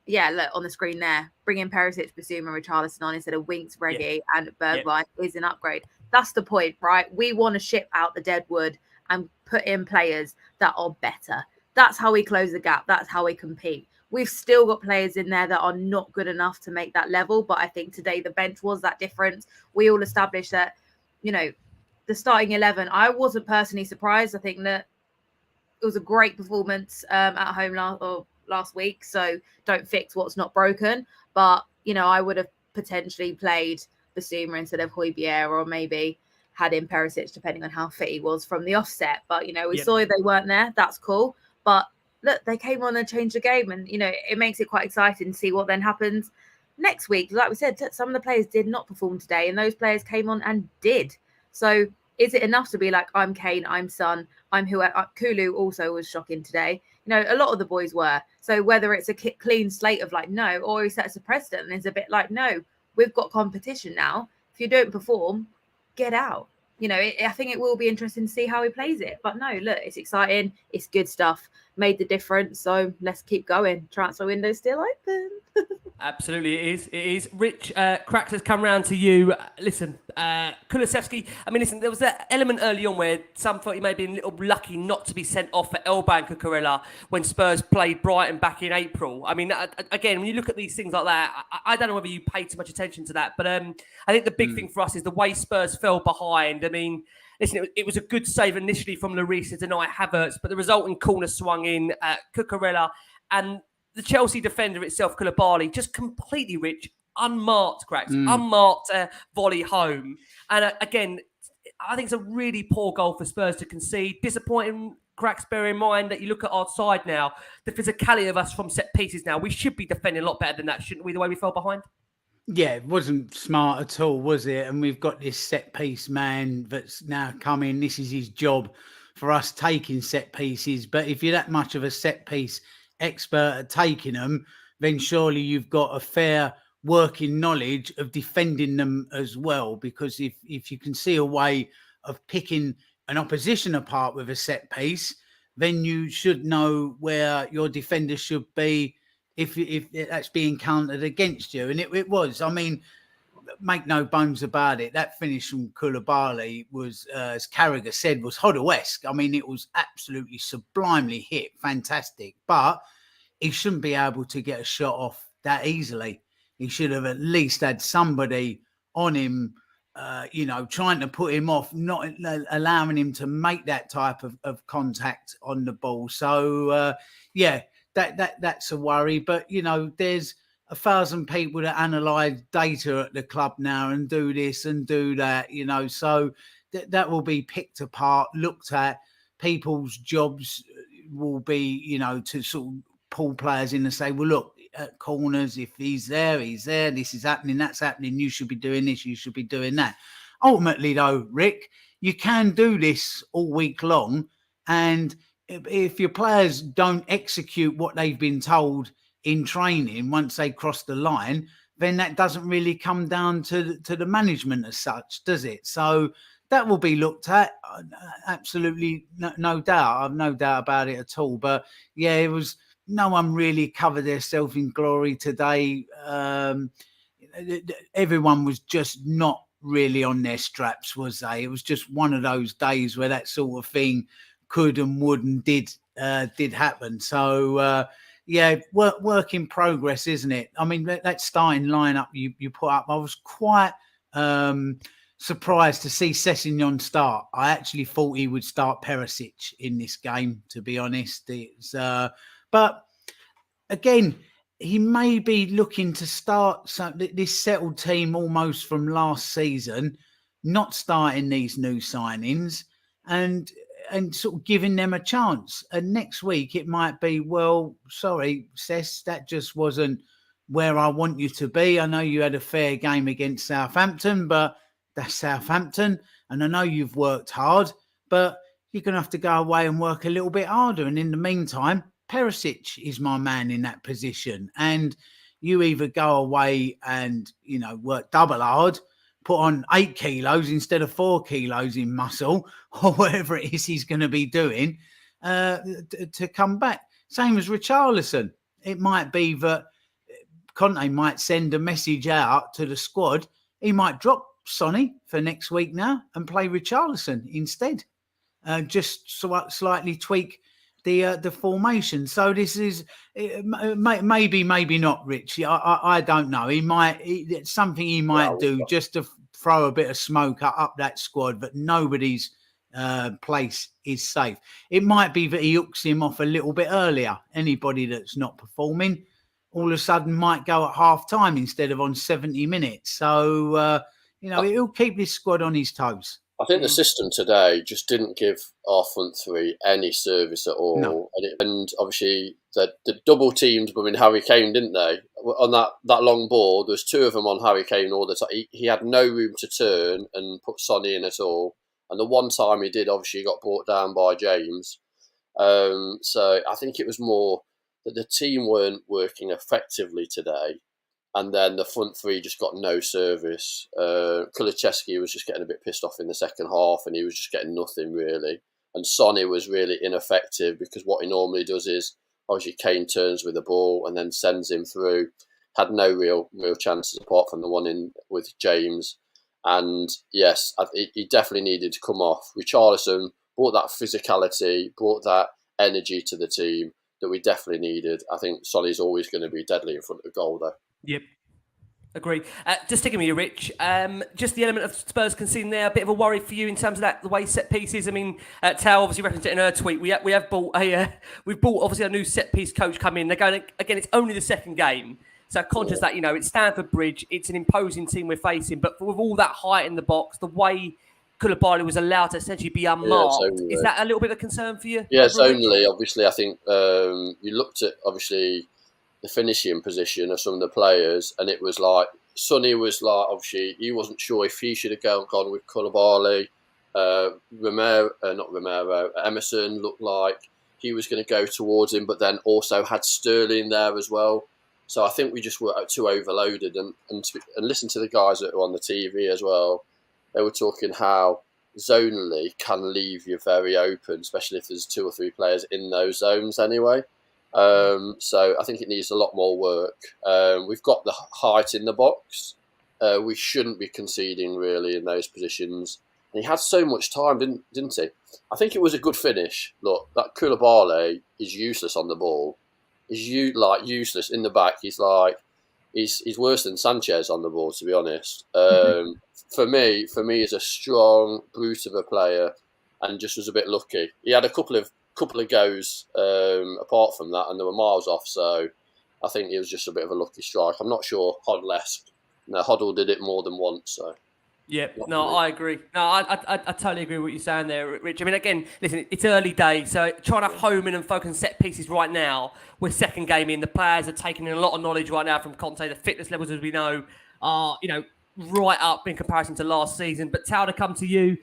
Yeah, look on the screen there, bringing Perisic, Basuma, and Richarlison on instead of Winks, Reggie, and Bergwijn is an upgrade. That's the point, right? We want to ship out the dead wood and put in players that are better. That's how we close the gap. That's how we compete. We've still got players in there that are not good enough to make that level. But I think today the bench was that difference. We all established that, the starting 11, I wasn't personally surprised. I think that it was a great performance at home last week. So don't fix what's not broken. But, I would have potentially played Basuma instead of Højbjerg, or maybe had in Perisic, depending on how fit he was from the offset. But, we saw they weren't there. That's cool. But look, they came on and changed the game. And, it makes it quite exciting to see what then happens next week. Like we said, some of the players did not perform today, and those players came on and did. So is it enough to be like, I'm Kane, I'm Son, I'm whoever? Kulu also was shocking today. A lot of the boys were. So whether it's a clean slate of like, no, or he sets a precedent and is a bit like, no, we've got competition now. If you don't perform, get out. I think it will be interesting to see how he plays it. But no, look, it's exciting. It's good stuff. Made the difference. So let's keep going. Transfer window still open. Absolutely, it is. It is. Rich, Cracks has come round to you. Listen, Kulusevski, listen, there was that element early on where some thought he may have been a little lucky not to be sent off for elbowing Cucurella when Spurs played Brighton back in April. Again, when you look at these things like that, I don't know whether you pay too much attention to that, but I think the big thing for us is the way Spurs fell behind. Listen, it was a good save initially from Lloris to deny Havertz, but the resulting corner swung in Cucurella, and the Chelsea defender itself, Koulibaly, just completely unmarked, Cracks, unmarked volley home. And again, I think it's a really poor goal for Spurs to concede. Disappointing, Cracks, bear in mind that you look at our side now, the physicality of us from set pieces now, we should be defending a lot better than that, shouldn't we, the way we fell behind? Yeah, it wasn't smart at all, was it? And we've got this set piece man that's now come in. This is his job for us, taking set pieces. But if you're that much of a set piece expert at taking them, then surely you've got a fair working knowledge of defending them as well. Because if you can see a way of picking an opposition apart with a set piece, then you should know where your defender should be if that's being counted against you. And it was, make no bones about it, that finish from Koulibaly was, as Carragher said, was Hodder-esque. It was absolutely sublimely hit, fantastic. But he shouldn't be able to get a shot off that easily. He should have at least had somebody on him, trying to put him off, not allowing him to make that type of contact on the ball. So, that's a worry. But, there's 1,000 people that analyse data at the club now and do this and do that, so that will be picked apart, looked at. People's jobs will be, to sort of pull players in and say, well, look, at corners, if he's there, this is happening, that's happening, you should be doing this, you should be doing that. Ultimately, though, Rick, you can do this all week long, and if your players don't execute what they've been told in training once they cross the line, then that doesn't really come down to the management as such, does it? So that will be looked at, absolutely, no doubt. I've no doubt about it at all. But yeah, it was, no one really covered themselves in glory today. Everyone was just not really on their straps, was they? It was just one of those days where that sort of thing could and would and did happen. So work in progress, isn't it? I mean, that starting lineup you put up, I was quite surprised to see Sessegnon start. I actually thought he would start Perisic in this game, to be honest. But again, he may be looking to start this settled team almost from last season, not starting these new signings and sort of giving them a chance. And next week it might be, well, sorry, Sess, that just wasn't where I want you to be. I know you had a fair game against Southampton, but that's Southampton. And I know you've worked hard, but you're going to have to go away and work a little bit harder. And in the meantime, Perisic is my man in that position. And you either go away and, work double hard, put on 8 kilos instead of 4 kilos in muscle, or whatever it is he's going to be doing to come back. Same as Richarlison. It might be that Conte might send a message out to the squad. He might drop Sonny for next week now and play Richarlison instead. Just slightly tweak the formation. So this is maybe not Rich. I don't know. It's something he might do just to throw a bit of smoke up that squad, but nobody's place is safe. It might be that he hooks him off a little bit earlier. Anybody that's not performing all of a sudden might go at half time instead of on 70 minutes. So, he'll keep this squad on his toes. I think the system today just didn't give our front three any service at all. No. And obviously, the double teams were in Harry Kane, didn't they? On that long ball, there was 2 of them on Harry Kane all the time. He had no room to turn and put Sonny in at all. And the one time he did, obviously, he got brought down by James. So I think it was more that the team weren't working effectively today. And then the front three just got no service. Kulusevski was just getting a bit pissed off in the second half and he was just getting nothing really. And Sonny was really ineffective because what he normally does is, obviously Kane turns with the ball and then sends him through. Had no real chances apart from the one in with James. And yes, he definitely needed to come off. Richarlison brought that physicality, brought that energy to the team that we definitely needed. I think Sonny's always going to be deadly in front of goal though. Yep. Agree. Just sticking with you, Rich. Just the element of Spurs conceding there, a bit of a worry for you in terms of the way set pieces. I mean, Tal obviously referenced it in her tweet. We've bought obviously a new set piece coach come in. They're going again. It's only the second game, so conscious that it's Stamford Bridge. It's an imposing team we're facing, but with all that height in the box, the way Koulibaly was allowed to essentially be unmarked, is that a little bit of a concern for you? Yeah, it's only obviously. I think you looked at obviously the finishing position of some of the players, and it was like Sonny was like obviously he wasn't sure if he should have gone with Koulibaly. Emerson looked like he was going to go towards him, but then also had Sterling there as well. So I think we just were too overloaded, and listen to the guys that were on the TV as well. They were talking how zonally can leave you very open, especially if there's 2 or 3 players in those zones anyway. So I think it needs a lot more work. We've got the height in the box. We shouldn't be conceding really in those positions. And he had so much time, didn't he? I think it was a good finish. Look, that Koulibaly is useless on the ball. He's useless in the back. He's worse than Sanchez on the ball, to be honest. For me, he's a strong brute of a player, and just was a bit lucky. He had a couple of goes apart from that, and they were miles off. So I think it was just a bit of a lucky strike. I'm not sure Hoddle did it more than once. So yeah, no, I agree. No, I totally agree with what you're saying there, Rich. I mean, again, listen, it's early days, so trying to home in and focus on set pieces right now. We're second game in. The players are taking in a lot of knowledge right now from Conte. The fitness levels, as we know, are right up in comparison to last season. But Tal, to come to you,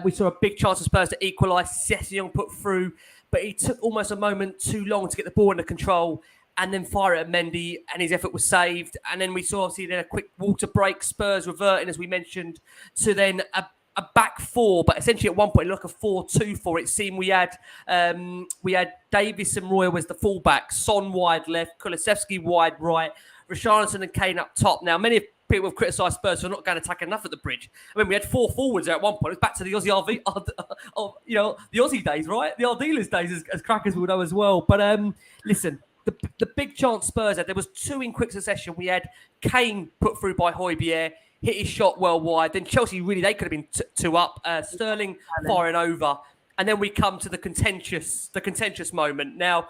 we saw a big chance for Spurs to equalise. Sessegnon put through, but he took almost a moment too long to get the ball under control and then fire it at Mendy, and his effort was saved. And then we saw obviously then a quick water break, Spurs reverting, as we mentioned, to then a back 4, but essentially at one point, like a 4-2-4. It seemed we had Davis and Roy was the fullback, Son wide left, Kulusevski wide right, Richarlison and Kane up top. Now, many people have criticised Spurs for not going to attack enough at the bridge. I mean, we had 4 forwards there at one point. It was back to the Aussie the Aussie days, right? The Ardiles days, as crackers will know as well. But listen, the big chance Spurs had, there was two in quick succession. We had Kane put through by Højbjerg, hit his shot well wide. Then Chelsea, really, they could have been two up. Sterling firing over. And then we come to the contentious moment. Now,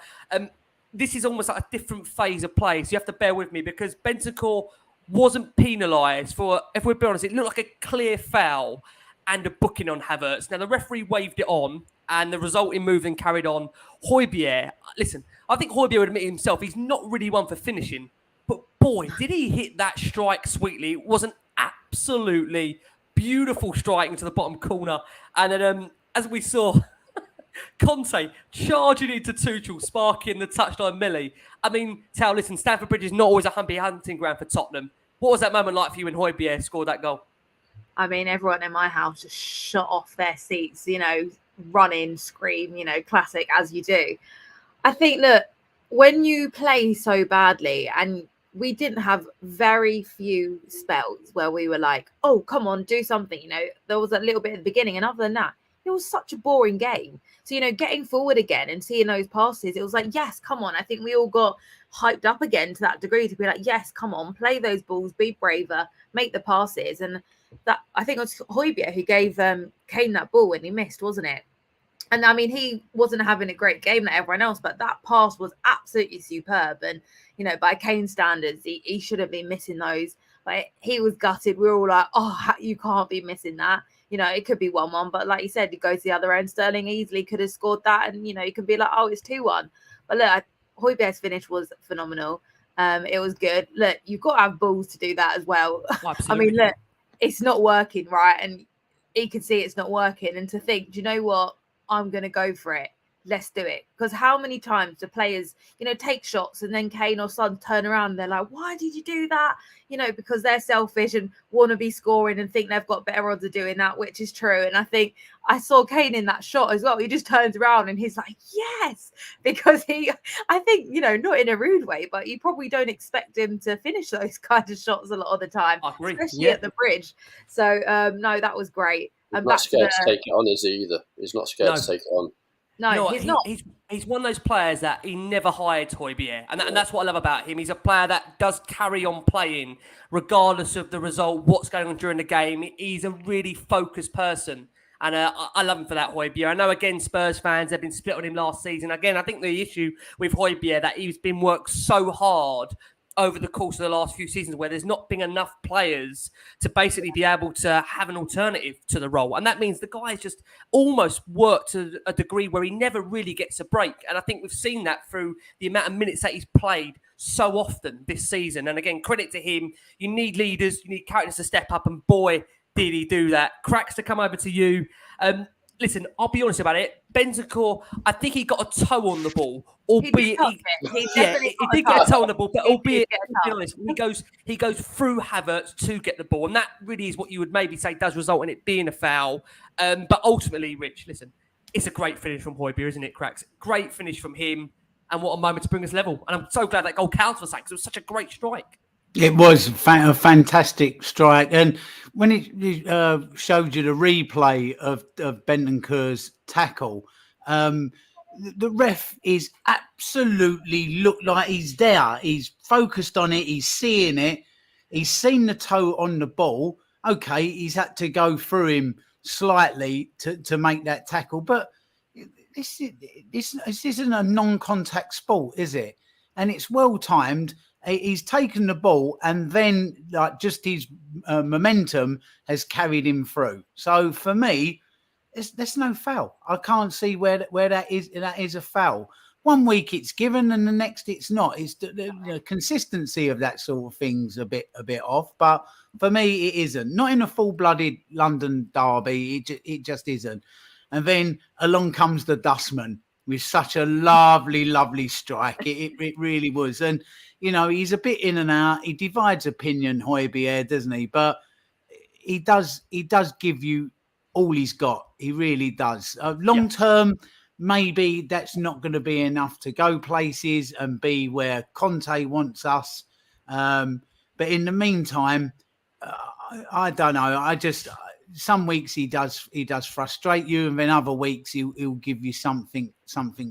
this is almost like a different phase of play, so you have to bear with me, because Bentancur wasn't penalised for, if we're being honest, it looked like a clear foul and a booking on Havertz. Now, the referee waved it on, and the resulting move then carried on. Højbjerg, listen, I think Højbjerg would admit himself, he's not really one for finishing, but boy, did he hit that strike sweetly. It was an absolutely beautiful strike into the bottom corner. And then, as we saw, Conte charging into Tuchel, sparking the touchline melee. I mean, Tal, listen, Stamford Bridge is not always a happy hunting ground for Tottenham. What was that moment like for you when Højbjerg scored that goal? I mean, everyone in my house just shot off their seats, running, scream, classic, as you do. I think, look, when you play so badly, and we didn't have very few spells where we were like, oh, come on, do something. There was a little bit at the beginning, and other than that, it was such a boring game. So, getting forward again and seeing those passes, it was like, yes, come on. I think we all got hyped up again to that degree to be like, yes, come on, play those balls, be braver, make the passes. And that, I think it was Højbjerg who gave Kane that ball when he missed, wasn't it? And I mean, he wasn't having a great game like everyone else, but that pass was absolutely superb. And, by Kane standards, he shouldn't be missing those. But he was gutted. We were all like, oh, you can't be missing that. It could be 1-1, but like you said, you go to the other end. Sterling easily could have scored that, and you can be like, oh, it's 2-1. But look, Højbjerg's finish was phenomenal. It was good. Look, you've got to have balls to do that as well. Absolutely. I mean, look, it's not working, right? And he could see it's not working, and to think, do you know what? I'm going to go for it. Let's do it. Because how many times do players, take shots and then Kane or Son turn around and they're like, why did you do that? Because they're selfish and want to be scoring and think they've got better odds of doing that, which is true. And I think I saw Kane in that shot as well. He just turns around and he's like, yes, because I think, not in a rude way, but you probably don't expect him to finish those kind of shots a lot of the time, especially at the bridge. So, no, that was great. He's not scared to take it on, is he, either? He's not scared to take it on. No, he's not. He's one of those players that he never hides Højbjerg. And that's what I love about him. He's a player that does carry on playing regardless of the result, what's going on during the game. He's a really focused person. And I love him for that, Højbjerg. I know, again, Spurs fans have been split on him last season. Again, I think the issue with Højbjerg that he's been worked so hard over the course of the last few seasons where there's not been enough players to basically be able to have an alternative to the role. And that means the guy's just almost worked to a degree where he never really gets a break. And I think we've seen that through the amount of minutes that he's played so often this season. And again, credit to him. You need leaders, you need characters to step up, and boy, did he do that. Cracks, to come over to you. Listen, I'll be honest about it. Bentancur, I think he got a toe on the ball, albeit he did get a toe on the ball, but albeit, to be honest, he goes through Havertz to get the ball, and that really is what you would maybe say does result in it being a foul. But ultimately, Rich, listen, it's a great finish from Højbjerg, isn't it, Cracks? Great finish from him, and what a moment to bring us level. And I'm so glad that goal counts for that, because it was such a great strike. It was a fantastic strike, and when it showed you the replay of Bentancur's tackle, the ref is absolutely looked like he's there. He's focused on it. He's seeing it. He's seen the toe on the ball. Okay, he's had to go through him slightly to make that tackle, but this isn't a non-contact sport, is it? And it's well timed. He's taken the ball, and then just his momentum has carried him through. So for me, there's no foul. I can't see where that is a foul. One week it's given, and the next it's not. It's the consistency of that sort of thing's a bit off. But for me, it isn't. Not in a full-blooded London derby. It just isn't. And then along comes the dustman with such a lovely strike. It really was. And, he's a bit in and out. He divides opinion, Højbjerg, doesn't he? But he does give you all he's got. He really does. Long term, maybe that's not going to be enough to go places and be where Conte wants us. But in the meantime, I don't know. Some weeks he does frustrate you, and then other weeks he'll give you something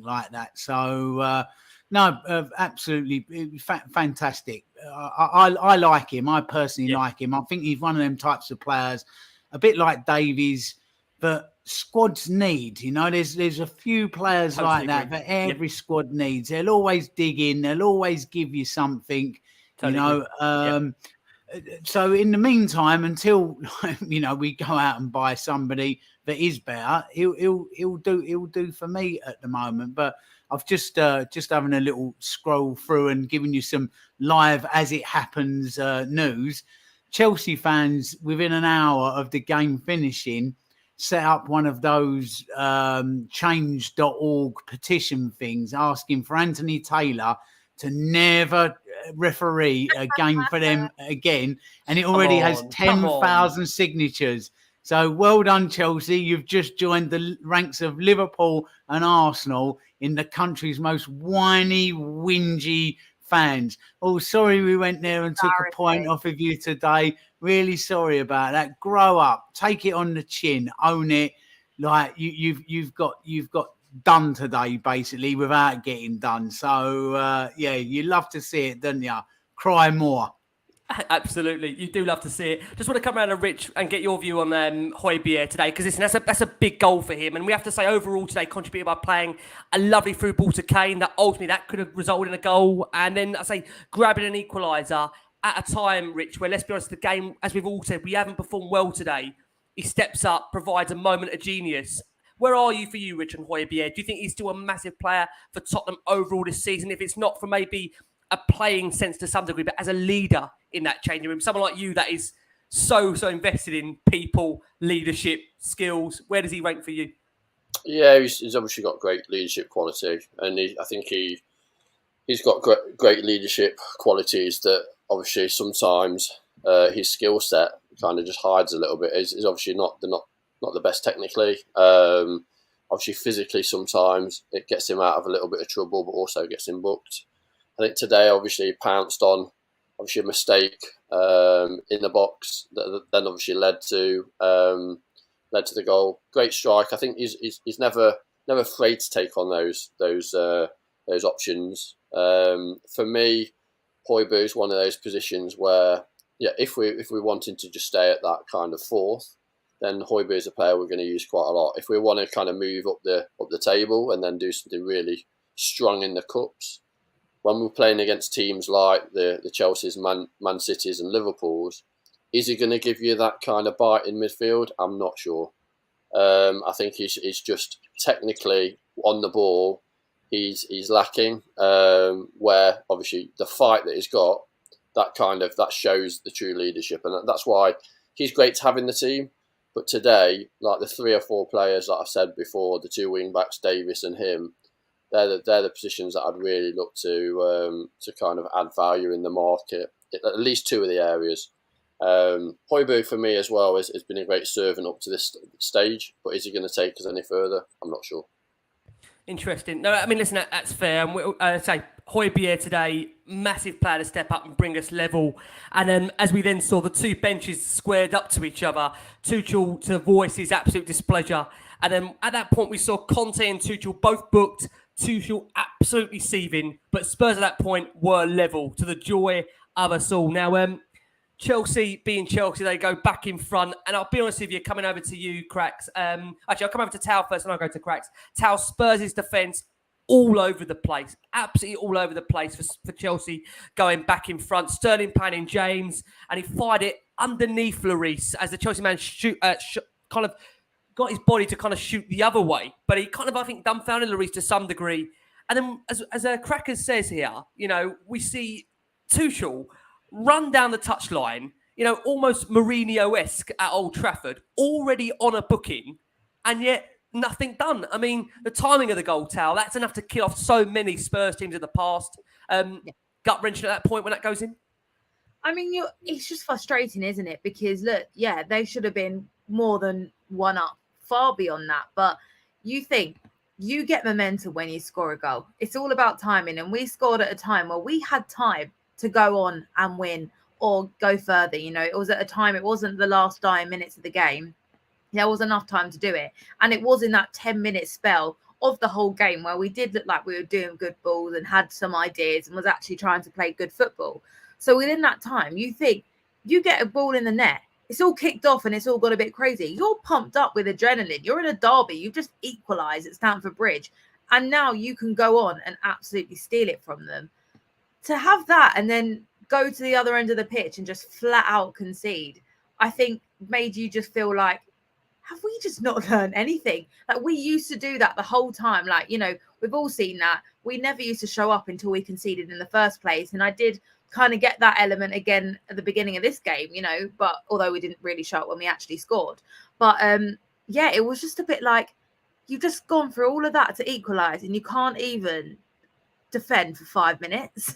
like that. So No, absolutely fantastic. I like him. I personally like him. I think he's one of them types of players, a bit like Davies, but squads need. There's a few players Totally like agree. that every squad needs. They'll always dig in. They'll always give you something. Totally agree. So in the meantime, until we go out and buy somebody that is better, he'll do for me at the moment. But I've just having a little scroll through and giving you some live as it happens news. Chelsea fans, within an hour of the game finishing, set up one of those change.org petition things asking for Anthony Taylor to never referee a game for them again. And it already has 10,000 signatures. So well done, Chelsea. You've just joined the ranks of Liverpool and Arsenal in the country's most whiny, whingy fans. Oh, sorry we went there and took a point off of you today. Really sorry about that. Grow up. Take it on the chin. Own it. Like you've got done today, basically, without getting done. So, you love to see it, don't you? Cry more. Absolutely, you do love to see it. Just want to come around and Rich and get your view on Højbjerg today, because that's a big goal for him, and we have to say overall today contributed by playing a lovely through ball to Kane that ultimately that could have resulted in a goal, and then I say grabbing an equaliser at a time, Rich, where let's be honest, the game, as we've all said, we haven't performed well today. He steps up, provides a moment of genius. Where are you for you, Richard Højbjerg? Do you think he's still a massive player for Tottenham overall this season? If it's not for maybe a playing sense to some degree, but as a leader in that changing room, someone like you that is so invested in people, leadership, skills, where does he rank for you? Yeah, he's obviously got great leadership quality, and I think he's got great leadership qualities that obviously sometimes his skill set kind of just hides a little bit. He's obviously not the best technically. Obviously physically sometimes it gets him out of a little bit of trouble, but also gets him booked. I think today obviously he pounced on a mistake in the box that then obviously led to the goal. Great strike. I think he's never afraid to take on those options. For me, Højbjerg is one of those positions where if we wanted to just stay at that kind of fourth, then Højbjerg is a player we're going to use quite a lot. If we want to kind of move up the table and then do something really strong in the cups, when we're playing against teams like the Chelsea's, Man City's and Liverpool's, is he going to give you that kind of bite in midfield? I'm not sure. I think he's just technically on the ball, he's lacking. Where obviously the fight that he's got, that shows the true leadership, and that's why he's great to have in the team. But today, like the 3 or 4 players that I've said before, the 2 wing backs, Davis and him, they're the positions that I'd really look to kind of add value in the market. At least 2 of the areas. Højbjerg for me as well has been a great servant up to this stage, but is he going to take us any further? I'm not sure. Interesting. No, I mean, listen, that's fair. And say Højbjerg today, massive player to step up and bring us level. And then, as we then saw the 2 benches squared up to each other, Tuchel to voice his absolute displeasure. And then at that point, we saw Conte and Tuchel both booked. Tuchel absolutely seething, but Spurs at that point were level, to the joy of us all. Now, Chelsea being Chelsea, they go back in front. And I'll be honest with you, coming over to you, Cracks. Actually, I'll come over to Tal first and I'll go to Cracks. Tal, Spurs' defence all over the place. Absolutely all over the place for Chelsea going back in front. Sterling panning James, and he fired it underneath Lloris as the Chelsea man kind of got his body to kind of shoot the other way. But he kind of, I think, dumbfounded Lloris to some degree. And then, as Crackers says here, we see Tuchel run down the touchline, almost Mourinho-esque at Old Trafford, already on a booking, and yet nothing done. I mean, the timing of the goal, Tal, that's enough to kill off so many Spurs teams in the past. Gut-wrenching at that point when that goes in? I mean, it's just frustrating, isn't it? Because, look, they should have been more than 1 up, far beyond that. But you think, you get momentum when you score a goal. It's all about timing, and we scored at a time where we had time to go on and win or go further. It was at a time, it wasn't the last 9 minutes of the game. There was enough time to do it. And it was in that 10-minute spell of the whole game where we did look like we were doing good balls and had some ideas and was actually trying to play good football. So within that time, you think you get a ball in the net, it's all kicked off and it's all got a bit crazy. You're pumped up with adrenaline. You're in a derby. You've just equalised at Stamford Bridge. And now you can go on and absolutely steal it from them. To have that and then go to the other end of the pitch and just flat out concede, I think made you just feel like, have we just not learned anything? Like, we used to do that the whole time. Like, you know, we've all seen that. We never used to show up until we conceded in the first place. And I did kind of get that element again at the beginning of this game, you know, but although we didn't really show up when we actually scored. But yeah, it was just a bit like, you've just gone through all of that to equalise and you can't even defend for 5 minutes.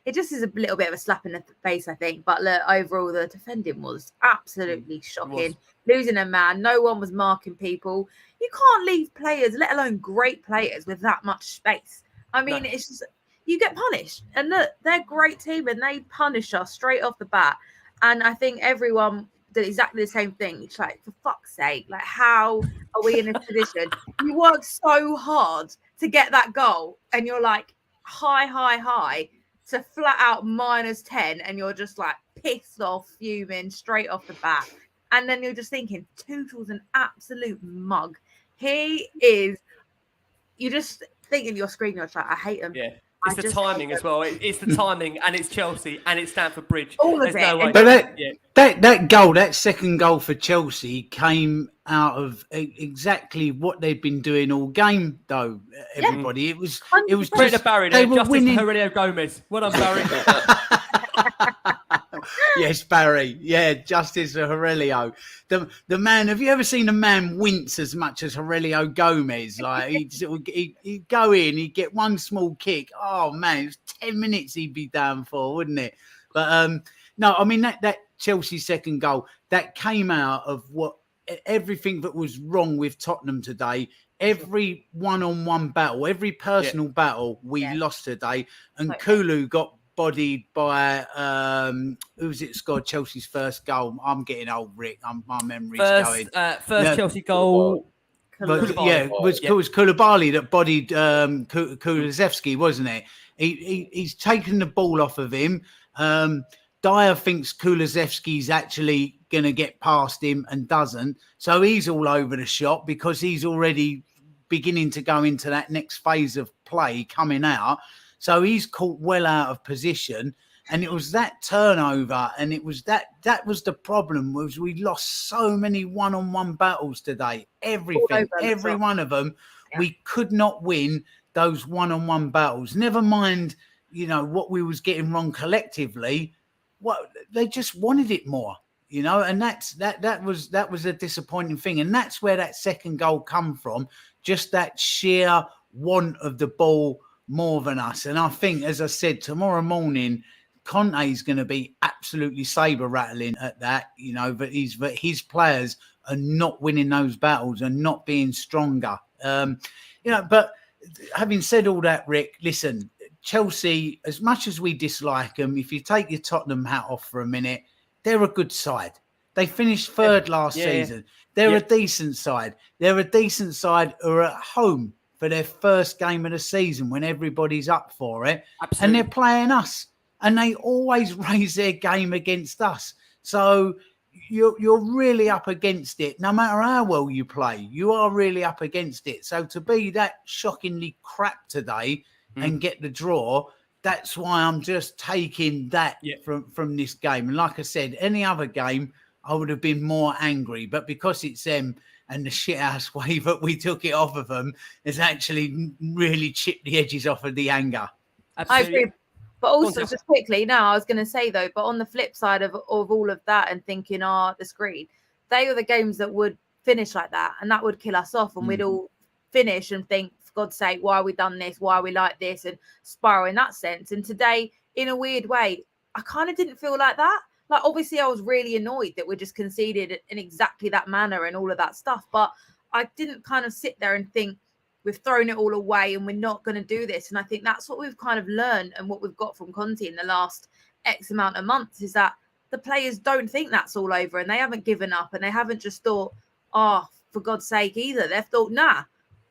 It just is a little bit of a slap in the face, I think. But look, overall, the defending was absolutely shocking. Losing a man, no one was marking people. You can't leave players, let alone great players, with that much space. I mean, it's just, you get punished. And look, they're a great team and they punish us straight off the bat. And I think everyone did exactly the same thing. It's like, for fuck's sake, like, how are we in this position? You work so hard to get that goal and you're like high to flat out -10 and you're just like pissed off, fuming straight off the bat. And then you're just thinking, Tuchel's an absolute mug. He is, you just think in your screen, you're like, I hate him. Yeah. It's the timing as well. It's the timing, and it's Chelsea, and it's Stamford Bridge. All of it. No way. But that goal, that second goal for Chelsea, came out of exactly what they'd been doing all game, though. Everybody, it was Straight to Barry. They were Justice winning. Aurelio Gomez. Well done, Barry. Yes, Barry. Yeah, Justice Aurelio. The man. Have you ever seen a man wince as much as Aurelio Gomez? Like he'd go in, he'd get one small kick. Oh man, it was 10 minutes he'd be down for, wouldn't it? But no, I mean that Chelsea second goal, that came out of what everything that was wrong with Tottenham today. Every one-on-one battle, every personal battle we lost today, and Kulu got bodied by who's it scored Chelsea's first goal. I'm getting old, Rick. My memory's going. First Chelsea goal. Was Koulibaly that bodied Kulusevski, wasn't it? He's taken the ball off of him. Dyer thinks Kulusevski's actually going to get past him and doesn't. So he's all over the shop because he's already beginning to go into that next phase of play coming out. So he's caught well out of position. And it was that turnover. And it was that was the problem, was we lost so many one-on-one battles today. Everything, every one of them. Yeah. We could not win those one-on-one battles. Never mind, you know, what we was getting wrong collectively. What they just wanted it more, you know, and that was a disappointing thing. And that's where that second goal come from. Just that sheer want of the ball more than us. And I think, as I said, tomorrow morning, Conte's going to be absolutely saber rattling at that, you know, but his players are not winning those battles and not being stronger. You know, but having said all that, Rick, listen, Chelsea, as much as we dislike them, if you take your Tottenham hat off for a minute, they're a good side. They finished third last season. They're a decent side. They're a decent side who are at home for their first game of the season when everybody's up for it. Absolutely. And they're playing us. And they always raise their game against us. So you're really up against it. No matter how well you play, you are really up against it. So to be that shockingly crap today and get the draw, that's why I'm just taking that from this game. And like I said, any other game, I would have been more angry. But because it's them and the shit-ass way that we took it off of them has actually really chipped the edges off of the anger. Absolutely. I agree. But also, just quickly, I was going to say, though, but on the flip side of all of that and thinking, the screen, they are the games that would finish like that. And that would kill us off. And we'd all finish and think, for God's sake, why are we done this? Why are we like this? And spiral in that sense. And today, in a weird way, I kind of didn't feel like that. Like, obviously, I was really annoyed that we just conceded in exactly that manner and all of that stuff. But I didn't kind of sit there and think, we've thrown it all away and we're not going to do this. And I think that's what we've kind of learned and what we've got from Conte in the last X amount of months is that the players don't think that's all over and they haven't given up and they haven't just thought, for God's sake either. They've thought,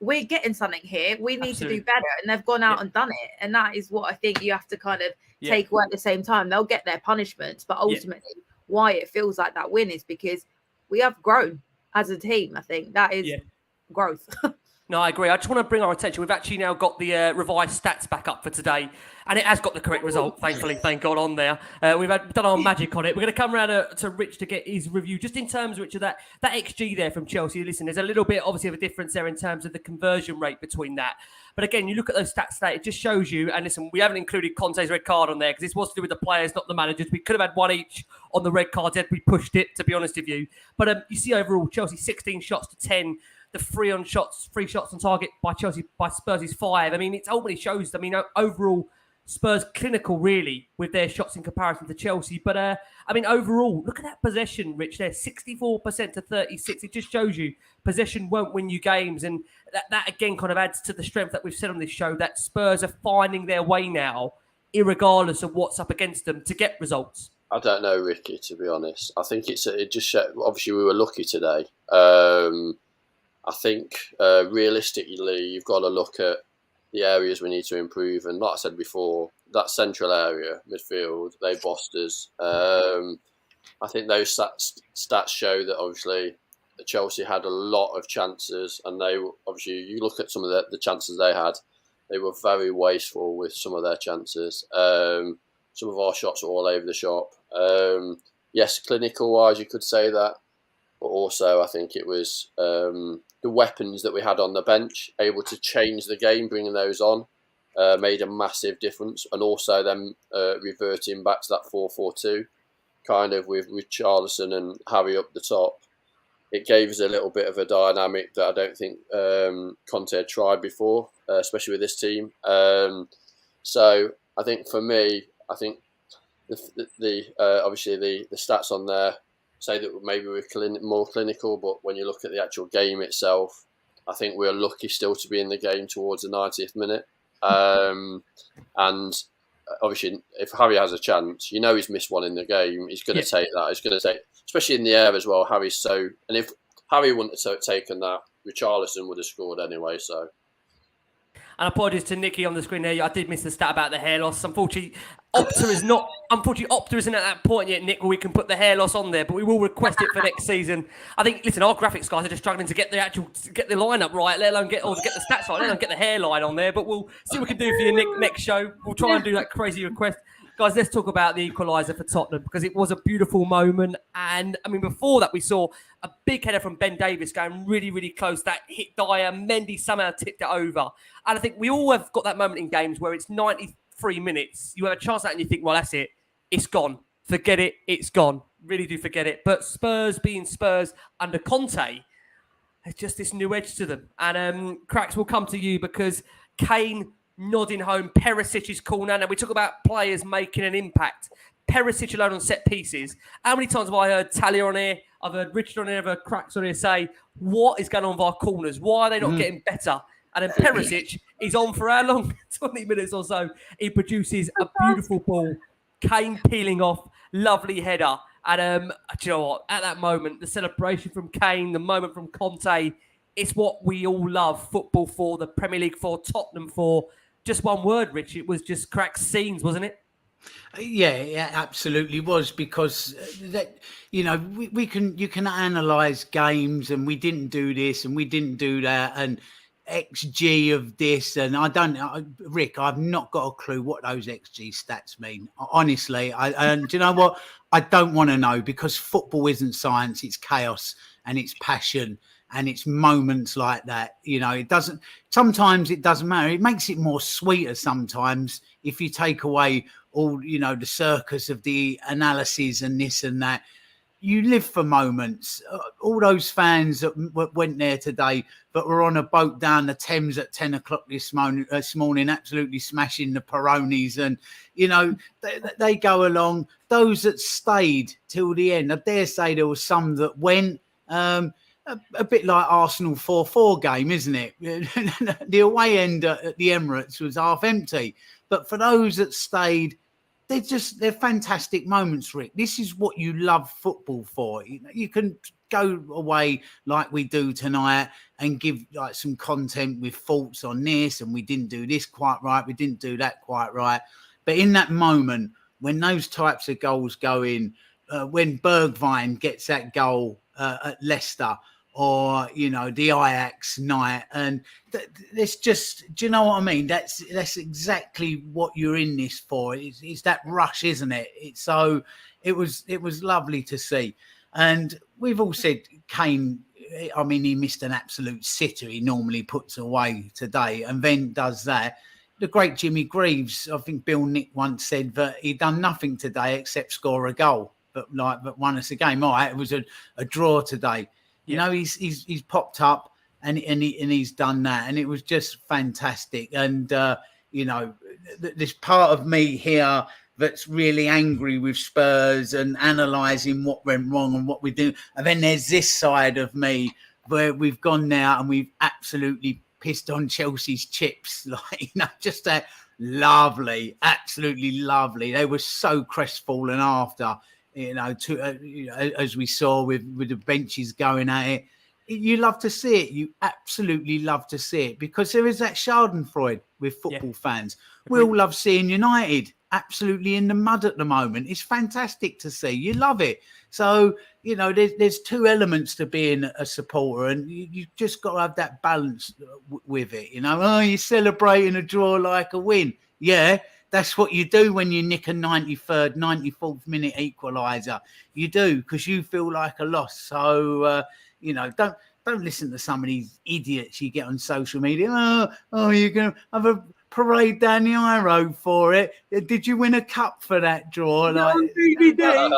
we're getting something here. We need Absolutely. to do better. And they've gone out Yeah. and done it. And that is what I think you have to kind of Yeah. take away at the same time. They'll get their punishments, but ultimately why it feels like that win is because we have grown as a team. I think that is growth. No, I agree. I just want to bring our attention. We've actually now got the revised stats back up for today, and it has got the correct result, thankfully. Thank God on there. We've done our magic on it. We're going to come around to Rich to get his review, just in terms, Rich, of that XG there from Chelsea. Listen, there's a little bit, obviously, of a difference there in terms of the conversion rate between that. But again, you look at those stats today, it just shows you, and listen, we haven't included Conte's red card on there because this was to do with the players, not the managers. We could have had one each on the red cards had we pushed it, to be honest with you. But you see overall, Chelsea 16 shots to 10. The free shots on target by Chelsea, by Spurs is 5. I mean, it ultimately shows, overall, Spurs clinical, really, with their shots in comparison to Chelsea. But, I mean, overall, look at that possession, Rich, there, 64% to 36. It just shows you possession won't win you games. And that again, kind of adds to the strength that we've said on this show, that Spurs are finding their way now, irregardless of what's up against them, to get results. I don't know, Ricky, to be honest. I think it just showed, obviously, we were lucky today. I think realistically, you've got to look at the areas we need to improve. And like I said before, that central area, midfield, they bossed us. I think those stats show that obviously Chelsea had a lot of chances. And they obviously, you look at some of the chances they had, they were very wasteful with some of their chances. Some of our shots were all over the shop. Yes, clinical-wise, you could say that. But also, I think it was the weapons that we had on the bench, able to change the game, bringing those on, made a massive difference. And also them reverting back to that 4-4-2, kind of with Richarlison and Harry up the top. It gave us a little bit of a dynamic that I don't think Conte had tried before, especially with this team. So I think for me, I think obviously the stats on there say that maybe we're more clinical, but when you look at the actual game itself, I think we're lucky still to be in the game towards the 90th minute. And obviously, if Harry has a chance, he's missed one in the game. He's going to take that. He's going to take, especially in the air as well. Harry's so, and if Harry wouldn't have taken that, Richarlison would have scored anyway. So. And apologies to Nikki on the screen there. I did miss the stat about the hair loss. Unfortunately, Opta isn't at that point yet, Nick, where we can put the hair loss on there, but we will request it for next season. I think, listen, our graphics guys are just struggling to get the lineup right, let alone get the stats right, let alone get the hairline on there. But we'll see what we can do for you, Nick, next show. We'll try and do that crazy request. Guys, let's talk about the equaliser for Tottenham, because it was a beautiful moment. And, I mean, before that, we saw a big header from Ben Davies going really, really close. That hit Dyer. Mendy somehow tipped it over. And I think we all have got that moment in games where it's 93 minutes. You have a chance at it and you think, well, that's it. It's gone. Forget it. It's gone. Really do forget it. But Spurs being Spurs under Conte, there's just this new edge to them. And Cracks, will come to you, because Kane nodding home Perisic's corner. Now, we talk about players making an impact. Perisic alone on set pieces. How many times have I heard Talia on here? I've heard Richard on here, I've heard Cracks on here say, what is going on with our corners? Why are they not getting better? And then Perisic is on for how long? 20 minutes or so. He produces a beautiful ball. Kane peeling off. Lovely header. And do you know what? At that moment, the celebration from Kane, the moment from Conte, it's what we all love football for, the Premier League for, Tottenham for. Just one word, Rich. It was just Crack's scenes, wasn't it? Yeah, it absolutely was, because you can analyse games, and we didn't do this and we didn't do that, and XG of this, and Rick, I've not got a clue what those XG stats mean. Honestly, and do you know what? I don't want to know, because football isn't science; it's chaos and it's passion. And it's moments like that, sometimes it doesn't matter. It makes it more sweeter sometimes if you take away all, the circus of the analysis and this and that. You live for moments. All those fans that went there today, but were on a boat down the Thames at 10 o'clock this morning, absolutely smashing the Peronis. And, they go along. Those that stayed till the end, I dare say there were some that went. A bit like Arsenal 4-4 game, isn't it? The away end at the Emirates was half empty. But for those that stayed, they're fantastic moments, Rick. This is what you love football for. You can go away like we do tonight and give like some content with thoughts on this, and we didn't do this quite right, we didn't do that quite right. But in that moment, when those types of goals go in, when Bergwijn gets that goal at Leicester, or the Ajax night, and it's just, do you know what I mean? That's exactly what you're in this for. It's that rush, isn't it? So it was lovely to see. And we've all said Kane, I mean, he missed an absolute sitter he normally puts away today, and then does that. The great Jimmy Greaves, I think Bill Nick once said that he'd done nothing today except score a goal, but won us a game. All right, it was a draw today. Yeah. He's popped up and he's done that, and it was just fantastic. And there's part of me here that's really angry with Spurs and analysing what went wrong and what we do, and then there's this side of me where we've gone now and we've absolutely pissed on Chelsea's chips, just that lovely, absolutely lovely. They were so crestfallen after. As we saw with the benches going at it, you love to see it. You absolutely love to see it, because there is that Schadenfreude with football fans. We all love seeing United absolutely in the mud at the moment. It's fantastic to see. You love it. So, there's two elements to being a supporter, and you just got to have that balance with it. You're celebrating a draw like a win. Yeah. That's what you do when you nick a 93rd, 94th minute equaliser. You do, because you feel like a loss. So, don't listen to some of these idiots you get on social media. Oh, you're going to have a parade down the high road for it. Did you win a cup for that draw? Like, DVD.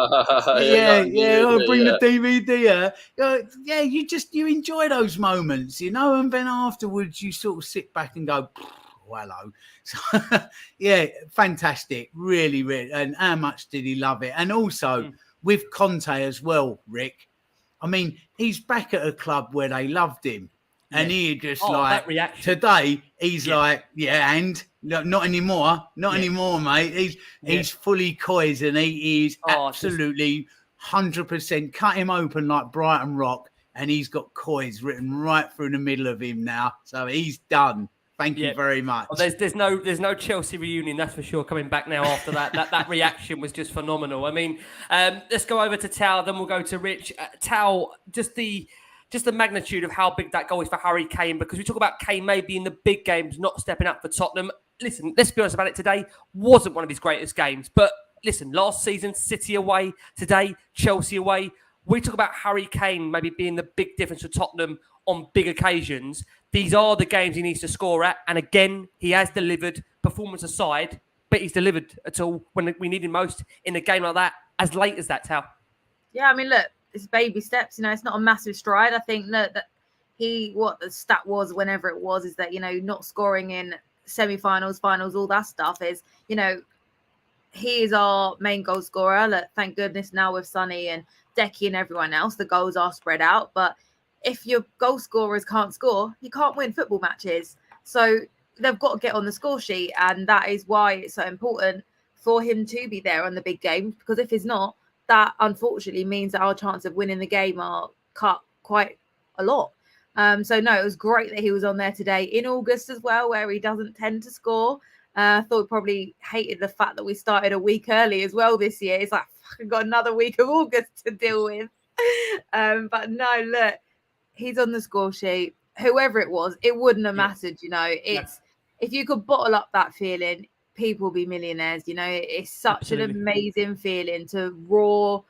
I'll bring the DVD. You enjoy those moments, and then afterwards you sort of sit back and go, hello. So, fantastic. Really, really. And how much did he love it? And also with Conte as well, Rick. I mean, he's back at a club where they loved him. Yeah. And he just that reaction. Today, he's like, and not anymore. Not anymore, mate. He's fully coys, and he is absolutely 100%. Cut him open like Brighton Rock, and he's got coys written right through the middle of him now. So he's done. Thank you very much. Well, there's no Chelsea reunion, that's for sure, coming back now after that. That reaction was just phenomenal. I mean, let's go over to Tal, then we'll go to Rich. Tal, just the magnitude of how big that goal is for Harry Kane, because we talk about Kane maybe in the big games not stepping up for Tottenham. Listen, let's be honest about it, today wasn't one of his greatest games. But listen, last season, City away, today, Chelsea away. We talk about Harry Kane maybe being the big difference for Tottenham on big occasions. These are the games he needs to score at. And again, he has delivered, performance aside, but he's delivered at all when we need him most in a game like that, as late as that, Tal. Yeah, I mean, look, it's baby steps. It's not a massive stride. I think that what the stat was, whenever it was, is that, not scoring in semi-finals, finals, all that stuff is, he is our main goal scorer. Look, thank goodness now with Sonny and Decky and everyone else, the goals are spread out. But if your goal scorers can't score, you can't win football matches. So they've got to get on the score sheet. And that is why it's so important for him to be there on the big games. Because if he's not, that unfortunately means that our chance of winning the game are cut quite a lot. So no, it was great that he was on there today in August as well, where he doesn't tend to score. I thought he probably hated the fact that we started a week early as well this year. It's like, fucking got another week of August to deal with. But no, look, he's on the score sheet. Whoever it was, it wouldn't have mattered, It's if you could bottle up that feeling, people will be millionaires, It's such an amazing feeling to roar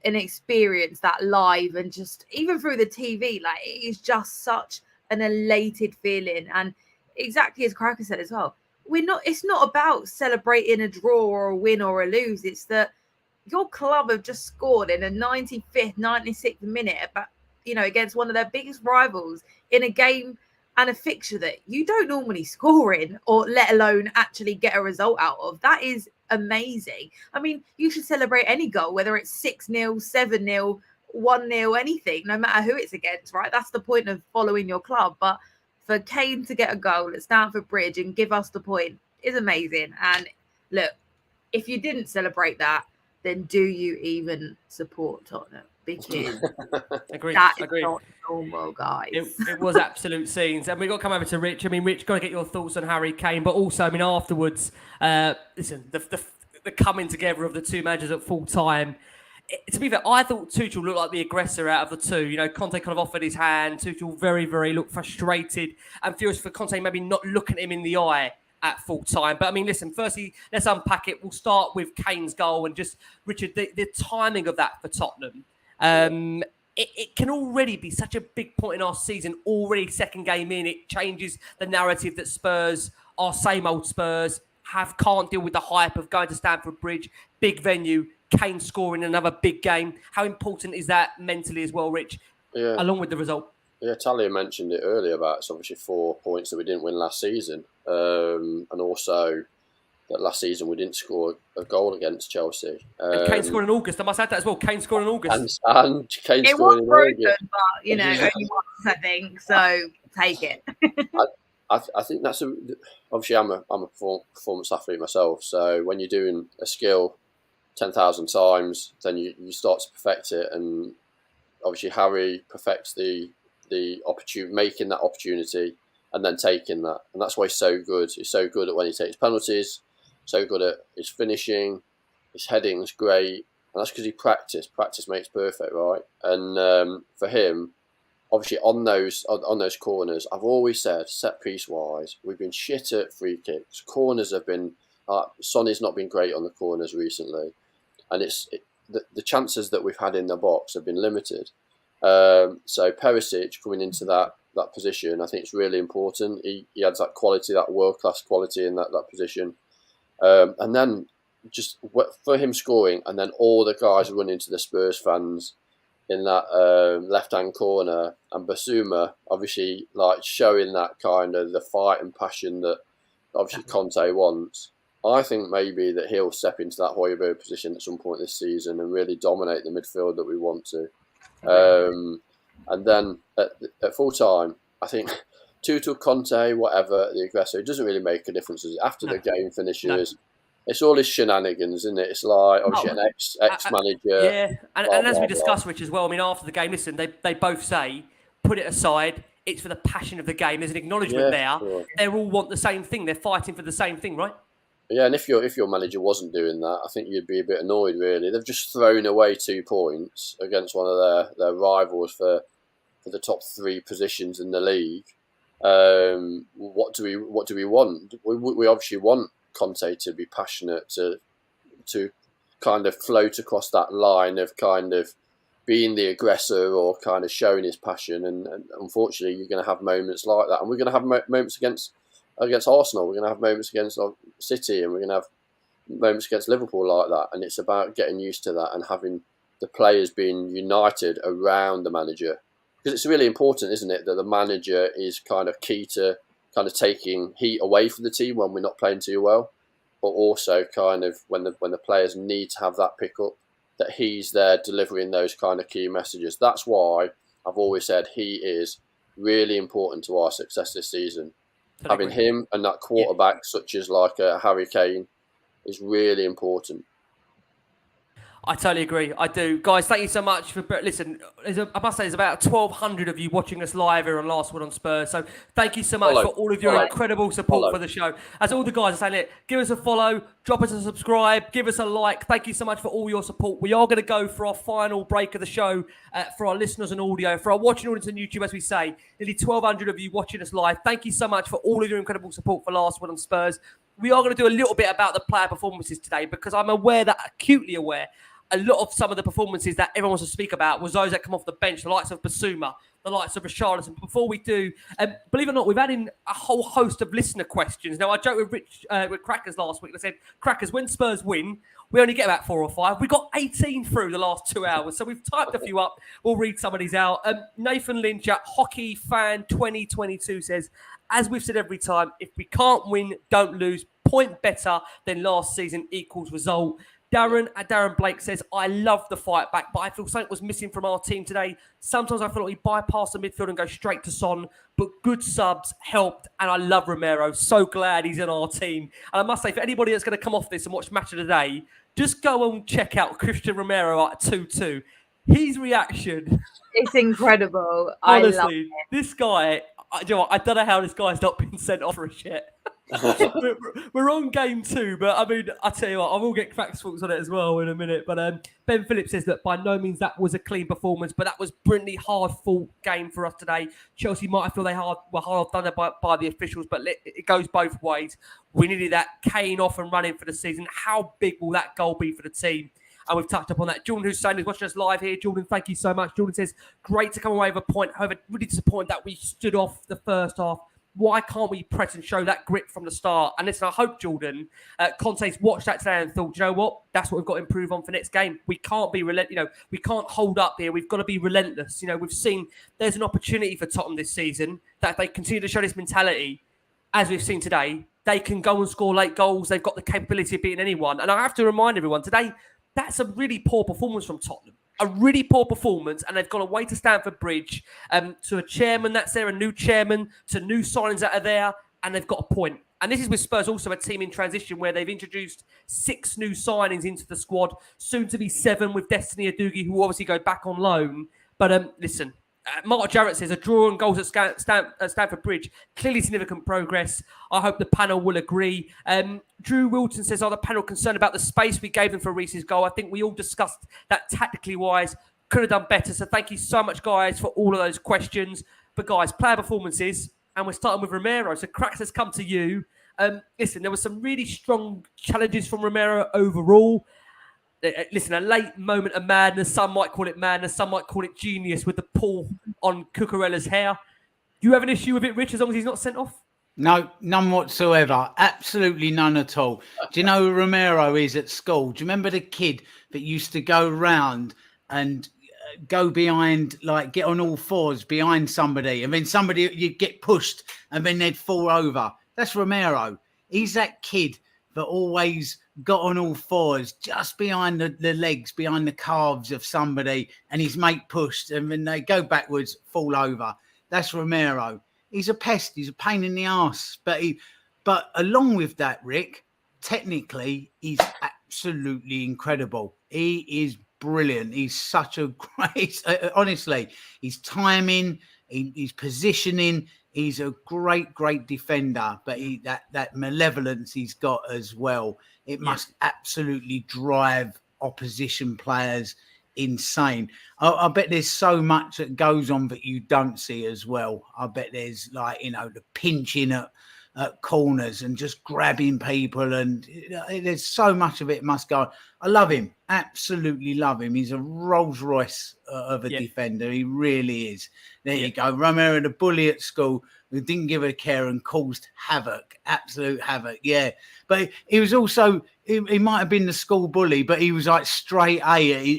and experience that live, and just even through the TV, like, it is just such an elated feeling. And exactly as Cracker said as well, it's not about celebrating a draw or a win or a lose. It's that your club have just scored in a 95th, 96th minute, against one of their biggest rivals in a game and a fixture that you don't normally score in, or let alone actually get a result out of. That is amazing. I mean, you should celebrate any goal, whether it's 6-0, 7-0, 1-0, anything, no matter who it's against, right? That's the point of following your club. But for Kane to get a goal at Stamford Bridge and give us the point is amazing. And look, if you didn't celebrate that, then do you even support Tottenham? Because Agreed. that is not normal, guys. It was absolute scenes. And we've got to come over to Rich. I mean, Rich, got to get your thoughts on Harry Kane, but also, I mean, afterwards, listen, the coming together of the two managers at full time. To be fair, I thought Tuchel looked like the aggressor out of the two. You know, Conte kind of offered his hand. Tuchel very, very looked frustrated and furious for Conte maybe not looking him in the eye at full time. But I mean, listen, firstly, let's unpack it. We'll start with Kane's goal and just, Richard, the timing of that for Tottenham. It can already be such a big point in our season, already second game in. It changes the narrative that Spurs, our same old Spurs, can't deal with the hype of going to Stamford Bridge, big venue, Kane scoring another big game. How important is that mentally as well, Rich, along with the result? Yeah, Talia mentioned it earlier about it's obviously 4 points that we didn't win last season. And also that last season we didn't score a goal against Chelsea. And Kane scored in August. I must add that as well. Kane scored in August. And Kane it scored was in broken, August. but, you know, only once, I think. So take it. I think that's obviously I'm a performance athlete myself. So when you're doing a skill 10,000 times, then you start to perfect it. And obviously Harry perfects the opportunity, making that opportunity and then taking that. And that's why he's so good. He's so good at when he takes penalties, so good at his finishing, his heading's great. And that's because he practiced. Practice makes perfect, right? And for him, obviously on those corners, I've always said, set piece wise, we've been shit at free kicks. Corners have been, Sonny's not been great on the corners recently. And the chances that we've had in the box have been limited. So Perisic coming into that position, I think it's really important. He adds that quality, that world-class quality in that position. And then just for him scoring and then all the guys running to the Spurs fans in that left-hand corner, and Basuma obviously like showing that kind of the fight and passion that obviously Conte wants. I think maybe that he'll step into that Højbjerg position at some point this season and really dominate the midfield that we want to. And then at full time, I think Tuchel, Conte, whatever, the aggressor, it doesn't really make a difference. After the game finishes, it's all his shenanigans, isn't it? It's like obviously an ex-manager. Yeah, and as we discussed, Rich, as well, I mean, after the game, listen, they both say, put it aside, it's for the passion of the game. There's an acknowledgement there. Sure. They all want the same thing. They're fighting for the same thing, right? Yeah, and if your manager wasn't doing that, I think you'd be a bit annoyed, really. They've just thrown away 2 points against one of their rivals for the top 3 positions in the league. What do we want? We obviously want Conte to be passionate, to kind of float across that line of kind of being the aggressor or kind of showing his passion. And unfortunately, you're going to have moments like that, and we're going to have moments against Arsenal. We're going to have moments against City, and we're going to have moments against Liverpool like that. And it's about getting used to that and having the players being united around the manager. Because it's really important, isn't it, that the manager is kind of key to kind of taking heat away from the team when we're not playing too well, but also kind of when the players need to have that pickup, that he's there delivering those kind of key messages. That's why I've always said he is really important to our success this season. Having him and that quarterback, such as like Harry Kane, is really important. I totally agree. I do. Guys, thank you so much for... Listen, I must say there's about 1,200 of you watching us live here on Last Word on Spurs. So thank you so much for all of your incredible support for the show. As all the guys are saying, give us a follow, drop us a subscribe, give us a like. Thank you so much for all your support. We are going to go for our final break of the show for our listeners and audio, for our watching audience on YouTube, as we say. Nearly 1,200 of you watching us live. Thank you so much for all of your incredible support for Last Word on Spurs. We are going to do a little bit about the player performances today, because I'm acutely aware, a lot of some of the performances that everyone wants to speak about was those that come off the bench, the likes of Basuma, the likes of Richarlison. Before we do, believe it or not, we've had in a whole host of listener questions. Now, I joked with Crackers last week. I said, Crackers, when Spurs win, we only get about 4 or 5. We got 18 through the last 2 hours, so we've typed a few up. We'll read some of these out. Nathan Lynch at Hockey Fan 2022 says, as we've said every time, if we can't win, don't lose. Point better than last season equals result. Darren Blake says, I love the fight back, but I feel something was missing from our team today. Sometimes I feel like we bypass the midfield and go straight to Son, but good subs helped, and I love Romero. So glad he's in our team. And I must say, for anybody that's going to come off this and watch Match of the Day, just go and check out Christian Romero at 2-2. His reaction. It's incredible. Honestly, I love it. this guy, I don't know how this guy's not been sent off for a shit. we're on game 2, but I mean, I tell you what, I will get Crack's thoughts on it as well in a minute. But Ben Phillips says that by no means that was a clean performance, but that was brilliantly hard fought game for us today. Chelsea might feel they were hard done by the officials, but it goes both ways. We needed that Kane off and running for the season. How big will that goal be for the team? And we've touched upon that. Jordan Hussein is watching us live here. Jordan, thank you so much. Jordan says, great to come away with a point. However, really disappointed that we stood off the first half. Why can't we press and show that grit from the start? And listen, I hope, Jordan, Conte's watched that today and thought, you know what? That's what we've got to improve on for next game. We can't be relentless. We can't hold up here. We've got to be relentless. We've seen there's an opportunity for Tottenham this season that if they continue to show this mentality, as we've seen today, they can go and score late goals. They've got the capability of beating anyone. And I have to remind everyone today, that's a really poor performance from Tottenham. A really poor performance, and they've gone away to Stamford Bridge to a chairman that's there, a new chairman, to new signings that are there, and they've got a point. And this is with Spurs, also a team in transition where they've introduced 6 new signings into the squad, soon to be 7 with Destiny Adugi, who will obviously go back on loan. But listen, Mark Jarrett says a draw and goals at Stamford Bridge, clearly significant progress. I hope the panel will agree. Drew Wilton says, are the panel concerned about the space we gave them for Reece's goal? I think we all discussed that tactically wise, could have done better. So thank you so much, guys, for all of those questions. But guys, player performances, and we're starting with Romero. So Cracks has come to you. Listen, there were some really strong challenges from Romero overall. Listen, a late moment of madness. Some might call it madness. Some might call it genius with the pull on Cucurella's hair. Do you have an issue with it, Rich, as long as he's not sent off? No, none whatsoever. Absolutely none at all. Do you know who Romero is at school? Do you remember the kid that used to go round and go behind, like get on all fours behind somebody, and then somebody, you'd get pushed and then they'd fall over? That's Romero. He's that kid that always got on all fours just behind the legs, behind the calves of somebody, and his mate pushed, and then they go backwards, fall over. That's Romero. He's a pest. He's a pain in the arse. But along with that, Rick, technically, he's absolutely incredible. He is brilliant. He's such a great, honestly, his timing, his positioning. He's a great, great defender, but that malevolence he's got as well. It must absolutely drive opposition players insane. I bet there's so much that goes on that you don't see as well. I bet there's the pinching at corners and just grabbing people, and there's so much of it must go on. I love him, absolutely love him. He's a Rolls Royce of a defender. He really is. There you go. Romero, the bully at school who didn't give a care and caused havoc, absolute havoc. Yeah, but he was also, he might have been the school bully, but he was like straight A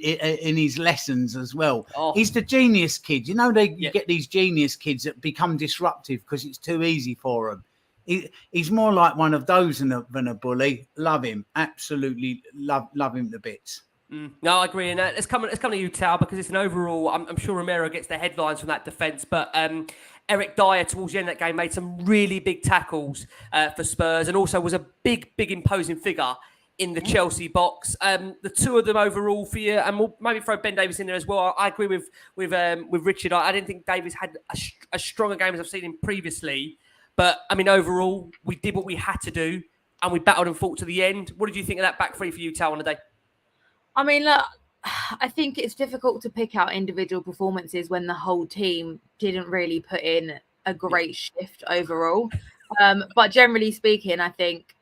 in his lessons as well. He's the genius kid. You know, you get these genius kids that become disruptive because it's too easy for them. He's more like one of those than a bully. Love him, absolutely love him to bits. No, I agree. And let's come to you, Tal, because it's an overall. I'm sure Romero gets the headlines from that defence, but Eric Dyer towards the end of that game made some really big tackles for Spurs, and also was a big imposing figure in the Chelsea box. The two of them overall for you, and we'll maybe throw Ben Davies in there as well. I agree with Richard. I didn't think Davies had as strong a game as I've seen him previously. But, I mean, overall, we did what we had to do, and we battled and fought to the end. What did you think of that back three for you, Tal, on the day? I mean, look, I think it's difficult to pick out individual performances when the whole team didn't really put in a great shift overall. But generally speaking, I think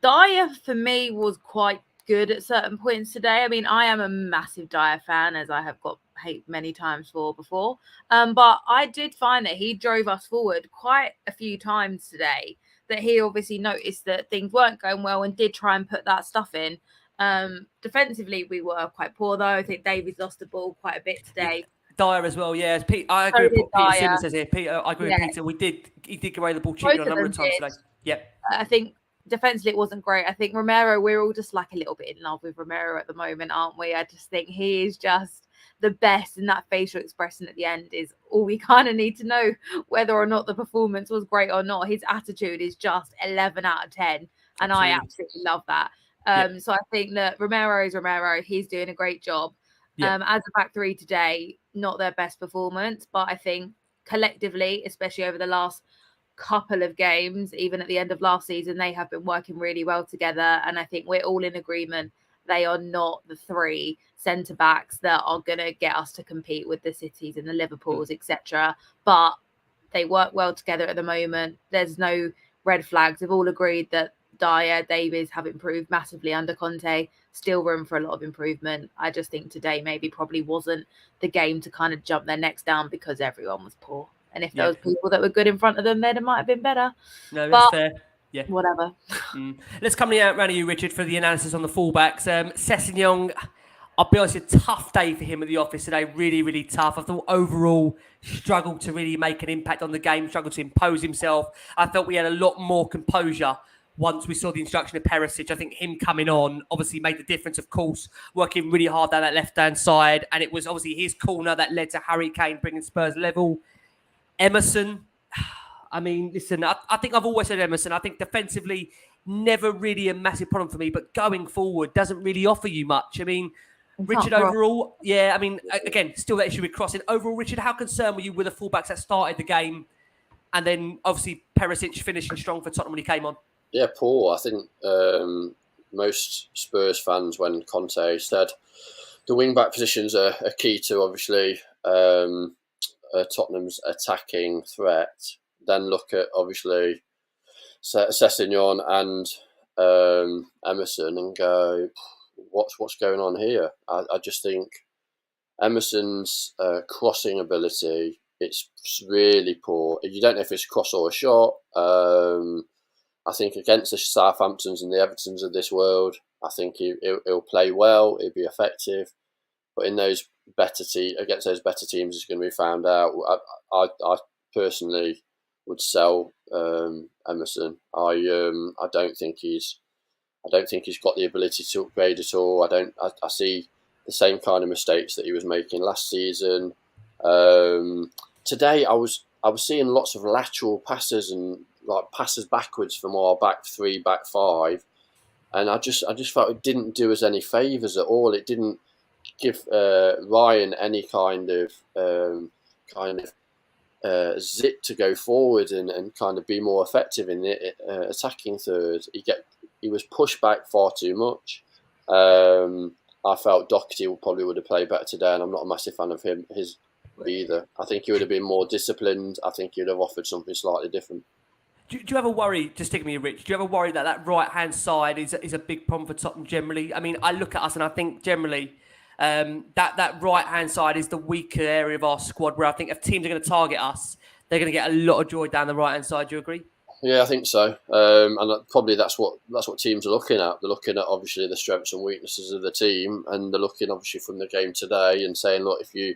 Dyer, for me, was quite good at certain points today. I mean, I am a massive Dyer fan, as I have got hate many times for before. But I did find that he drove us forward quite a few times today, that he obviously noticed that things weren't going well and did try and put that stuff in. Defensively, we were quite poor, though. I think Davies lost the ball quite a bit today. Dyer as well, yeah. I agree with what Peter Simmons says here. Peter, I agree with Peter. He did give away the ball cheaply a number of times today. Yep. I think defensively it wasn't great. I think Romero, we're all just like a little bit in love with Romero at the moment, aren't we? I just think he is just the best, and that facial expression at the end is all we kind of need to know whether or not the performance was great or not. His attitude is just 11 out of 10, and I absolutely love that. So I think that Romero is Romero. He's doing a great job. As a back three today, not their best performance, but I think collectively, especially over the last couple of games, even at the end of last season, they have been working really well together. And I think we're all in agreement they are not the three centre backs that are going to get us to compete with the Cities and the Liverpools, etc. But they work well together at the moment. There's no red flags. We've all agreed that Dyer, Davies have improved massively under Conte. Still room for a lot of improvement. I just think today maybe probably wasn't the game to kind of jump their necks down because everyone was poor. And if there was people that were good in front of them, then it might have been better. No, that's fair. Yeah. Whatever. Let's come around to you, Richard, for the analysis on the fullbacks. Sessegnon, I'll be honest, a tough day for him at the office today. Really, really tough. I thought overall struggled to really make an impact on the game, struggled to impose himself. I felt we had a lot more composure once we saw the introduction of Perisic. I think him coming on obviously made the difference, of course, working really hard down that left-hand side. And it was obviously his corner that led to Harry Kane bringing Spurs level. Emerson, I mean, listen, I think I've always said Emerson. I think defensively, never really a massive problem for me, but going forward doesn't really offer you much. I mean, Richard, overall, I mean, again, still that issue with crossing. Overall, Richard, how concerned were you with the fullbacks that started the game and then obviously Perisic finishing strong for Tottenham when he came on? Yeah, poor. I think most Spurs fans, when Conte said the wing-back positions are key to, obviously, Tottenham's attacking threat, then look at obviously Sessegnon and Emerson and go, what's going on here? I just think Emerson's crossing ability, it's really poor. You don't know if it's cross or a shot. I think against the Southamptons and the Evertons of this world, I think he'll play well, he'll be effective. But in those against those better teams, it's going to be found out. I personally would sell Emerson. I don't think he's got the ability to upgrade at all. I see the same kind of mistakes that he was making last season. Today I was seeing lots of lateral passes and like passes backwards from our back three, back five, and I just felt it didn't do us any favours at all. It didn't give Ryan any kind of zip to go forward and kind of be more effective in the attacking third. He was pushed back far too much. I felt Doherty probably would have played better today, and I'm not a massive fan of his either. I think he would have been more disciplined. I think he would have offered something slightly different. Do you have a worry, just sticking me, Rich, do you have a worry that right-hand side is a big problem for Tottenham generally? I mean, I look at us and I think generally that right-hand side is the weaker area of our squad, where I think if teams are going to target us, they're going to get a lot of joy down the right-hand side. Do you agree? Yeah, I think so. And probably that's what teams are looking at. They're looking at obviously the strengths and weaknesses of the team, and they're looking obviously from the game today and saying, look, if you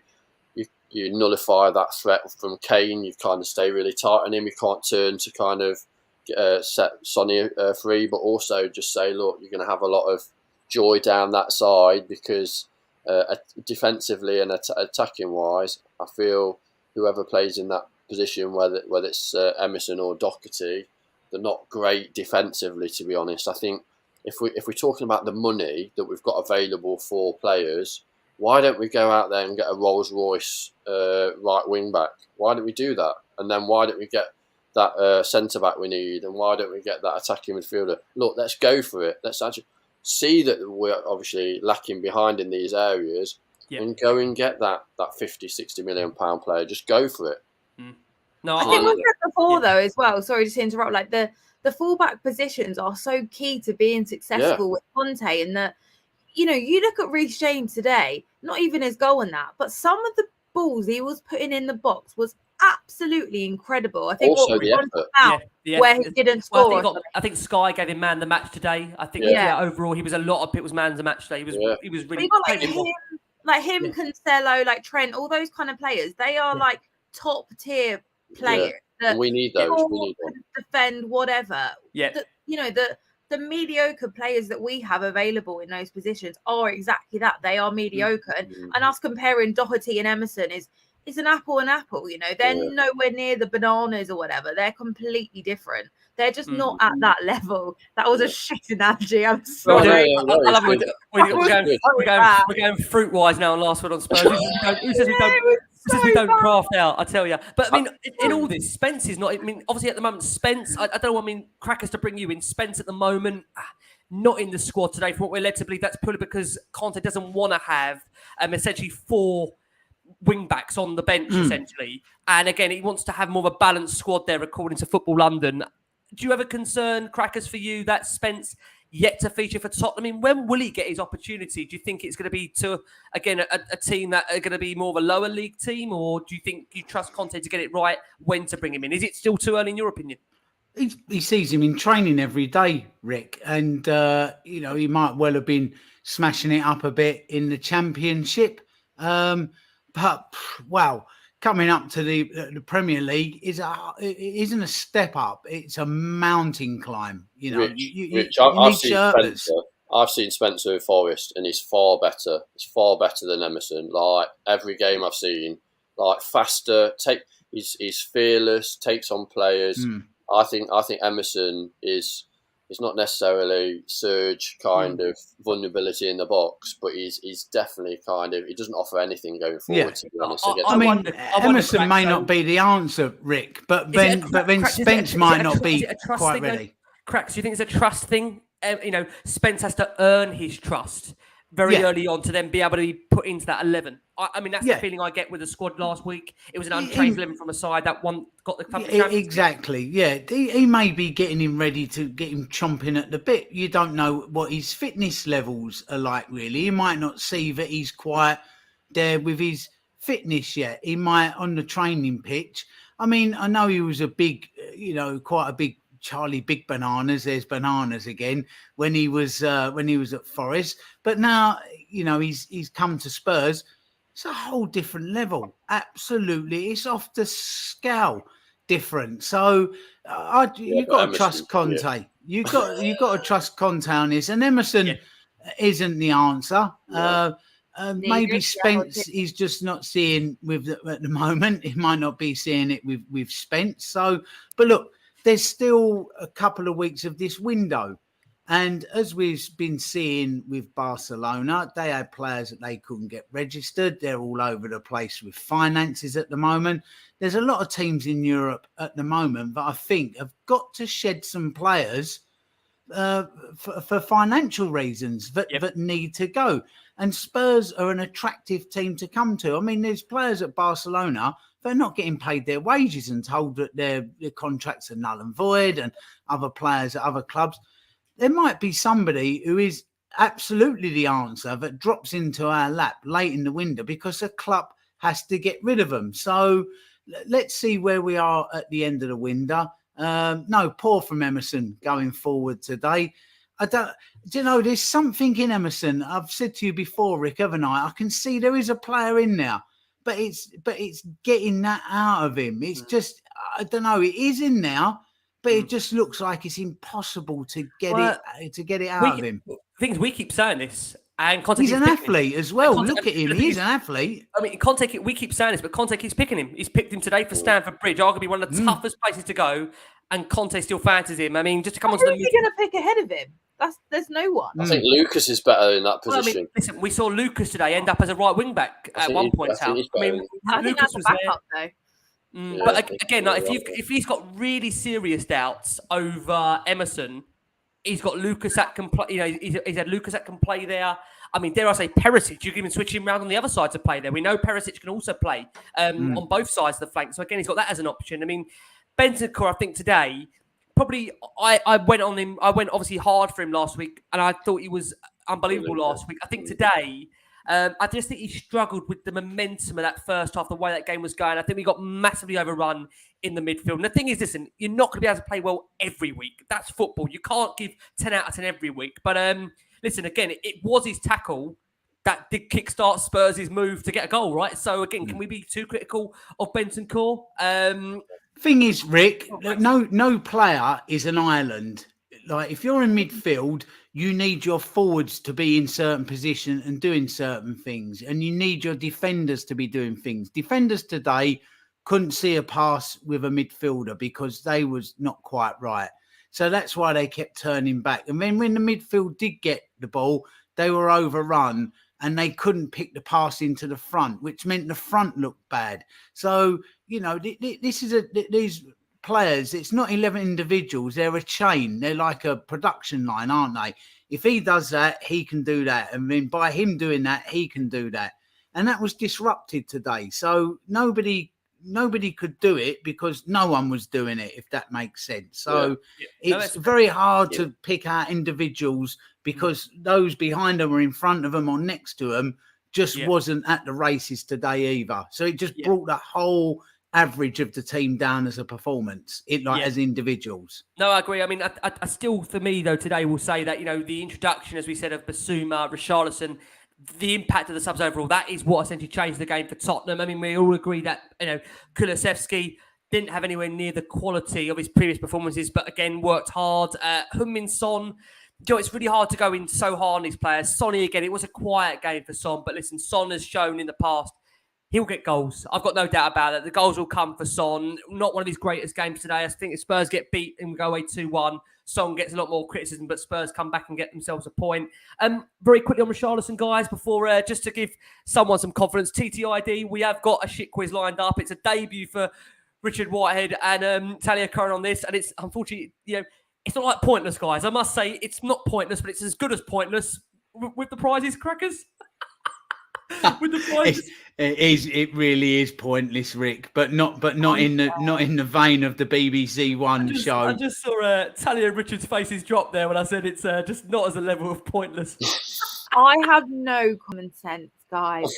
nullify that threat from Kane, you kind of stay really tight on him. You can't turn to kind of set Sonny free, but also just say, look, you're going to have a lot of joy down that side because defensively and attacking wise, I feel whoever plays in that position, whether it's Emerson or Doherty, they're not great defensively, to be honest. I think if we're talking about the money that we've got available for players, why don't we go out there and get a Rolls Royce right wing back? Why don't we do that? And then why don't we get that centre back we need? And why don't we get that attacking midfielder? Look, let's go for it. Let's actually see that we're obviously lacking behind in these areas and go and get that 50, 60 million pound player. Just go for it. No, I think we've said before though as well. Sorry, just to interrupt. Like the fullback positions are so key to being successful with Conte, and that you look at Reece James today. Not even his goal in that, but some of the balls he was putting in the box was absolutely incredible. I think also the effort. Where he didn't score. Well, I think Sky gave him man of the match today. I think overall he was a lot of people's man of the match today. He was really. You got him, Cancelo, like Trent, all those kind of players. They are like top tier players. We need those. We need them. Defend whatever. Yeah. you know, the mediocre players that we have available in those positions are exactly that. They are mediocre. And us comparing Doherty and Emerson is an apple and apple, you know. They're nowhere near the bananas or whatever. They're completely different. They're just not at that level. That was a shit analogy. I'm sorry. I love it. We're going fruit-wise now on Last Word on Spurs. Who says we don't craft out, I tell you. But I mean, in all this, Spence is not. I mean, obviously at the moment, Spence. I don't know. I mean, Crackers to bring you in. Spence at the moment, not in the squad today. From what we're led to believe, that's purely because Conte doesn't want to have essentially 4 wing backs on the bench essentially. And again, he wants to have more of a balanced squad there, according to Football London. Do you have a concern, Crackers, for you that Spence yet to feature for Tottenham? I mean, when will he get his opportunity? Do you think it's going to be to, again, a team that are going to be more of a lower league team, or do you think you trust Conte to get it right when to bring him in? Is it still too early in your opinion? He sees him in training every day, Rick, and you know, he might well have been smashing it up a bit in the Championship, but wow, coming up to the Premier League isn't a step up; it's a mountain climb. You know, Rich, I've seen Spencer with Forest, and he's far better. He's far better than Emerson. Like every game I've seen, like faster. He's fearless. Takes on players. I think Emerson is not necessarily surge kind of vulnerability in the box, but he's definitely kind of, he doesn't offer anything going forward. To be honest, I mean, Emerson may not be the answer, Rick, but then Spence might not be quite ready. Cracks, do you think it's a trust thing? You know, Spence has to earn his trust very early on to then be able to be put into that 11. I mean, that's the feeling I get with the squad last week. It was an unchanged 11 from a side that one got the club. Exactly, yeah. He may be getting him ready to get him chomping at the bit. You don't know what his fitness levels are like, really. You might not see that he's quite there with his fitness yet. He might on the training pitch. I mean, I know he was a big, you know, quite a big Charlie Big Bananas. There's bananas again when he was at Forest, but now, you know, he's come to Spurs. It's a whole different level. Absolutely, it's off the scale different. So you've got to trust Conte. Yeah. You've got to trust Conte on this. And Emerson isn't the answer. Yeah. Maybe Spence is just not seeing at the moment. He might not be seeing it with Spence. So, but look, there's still a couple of weeks of this window. And as we've been seeing with Barcelona, they had players that they couldn't get registered. They're all over the place with finances at the moment. There's a lot of teams in Europe at the moment that I think have got to shed some players for financial reasons that need to go. And Spurs are an attractive team to come to. I mean, there's players at Barcelona, they're not getting paid their wages and told that their contracts are null and void, and other players at other clubs. There might be somebody who is absolutely the answer that drops into our lap late in the window because a club has to get rid of them. So let's see where we are at the end of the window. No, poor from Emerson going forward today. Do you know, there's something in Emerson. I've said to you before, Rick, haven't I? I can see there is a player in there, but it's getting that out of him. It's just, I don't know, it is in there. But it just looks like it's impossible to get it out of him. Things we keep saying this, and Conte he's an athlete as well. Look at him; he's an athlete. I mean, Conte. We keep saying this, but Conte keeps picking him. He's picked him today for Stamford Bridge, arguably one of the toughest places to go, and Conte still fancies him. I mean, just to come on to the. Who's he going to pick ahead of him? There's no one. I think Lucas is better in that position. Well, I mean, listen, we saw Lucas today end up as a right wing back at one point. I think Lucas was backup though. But again, like if he's got really serious doubts over Emerson, he's got Lucas that can play. You know, he's had Lucas that can play there. I mean, dare I say, Perisic? You can even switch him around on the other side to play there. We know Perisic can also play on both sides of the flank. So again, he's got that as an option. I mean, Bentancur, I think today probably I went on him. I went obviously hard for him last week, and I thought he was unbelievable last week. I think today. I just think he struggled with the momentum of that first half, the way that game was going. I think we got massively overrun in the midfield. And the thing is, listen, you're not going to be able to play well every week. That's football. You can't give 10 out of 10 every week. But listen, again, it was his tackle that did kickstart Spurs' move to get a goal, right? So, again, can we be too critical of Bentancur? Thing is, Rick, no player is an island. like if you're in midfield, you need your forwards to be in certain position and doing certain things, and you need your defenders to be doing things. Defenders today couldn't see a pass with a midfielder because they was not quite right. So that's why they kept turning back. And then when the midfield did get the ball, they were overrun and they couldn't pick the pass into the front, which meant the front looked bad. So, you know, these players, it's not 11 individuals, they're a chain. They're like a production line, aren't they? If he does that, he can do that. And then by him doing that, he can do that. And that was disrupted today. So nobody could do it because no one was doing it, if that makes sense. So it's very hard to pick out individuals because those behind them or in front of them or next to them just wasn't at the races today either. So it just brought the whole average of the team down as a performance, as individuals. No, I agree. I mean, I still, for me though, today will say that, you know, the introduction, as we said, of Basuma, Richarlison, the impact of the subs overall, that is what essentially changed the game for Tottenham. I mean, we all agree that, you know, Kulusevski didn't have anywhere near the quality of his previous performances, but again, worked hard. Heung-min Son, you know, it's really hard to go in so hard on these players. Sonny, again, it was a quiet game for Son, but listen, Son has shown in the past he'll get goals. I've got no doubt about it. The goals will come for Son. Not one of his greatest games today. I think if Spurs get beat and go away 2-1, Son gets a lot more criticism, but Spurs come back and get themselves a point. Very quickly on Richarlison, guys, before just to give someone some confidence, TTID, we have got a shit quiz lined up. It's a debut for Richard Whitehead and Talia Coren on this, and it's unfortunately, you know, it's not like pointless, guys. I must say it's not pointless, but it's as good as pointless with the prizes, crackers. With the prizes. It really is pointless, Rick, but not in the vein of the BBC One show. I just saw Talia Richard's faces drop there when I said it's just not as a level of pointless. I have no common sense, guys.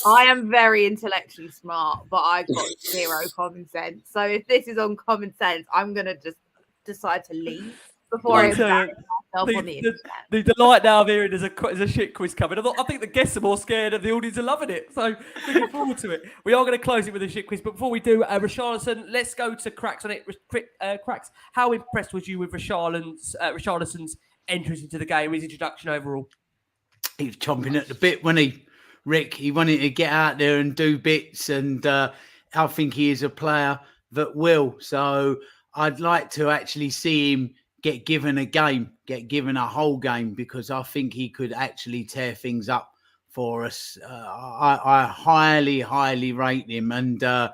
I am very intellectually smart, but I've got zero common sense. So if this is on common sense, I'm gonna just decide to leave before I embarrass myself on the internet. The delight now of hearing there's a shit quiz coming. I think the guests are more scared and the audience are loving it. So looking forward to it. We are going to close it with a shit quiz. But before we do, Richarlison, let's go to Cracks on it. Cracks, how impressed was you with Richarlison's entrance into the game, his introduction overall? He was chomping at the bit, wasn't he, Rick? He wanted to get out there and do bits. And I think he is a player that will. So I'd like to actually see him get given a whole game, because I think he could actually tear things up for us. I highly rate him, and I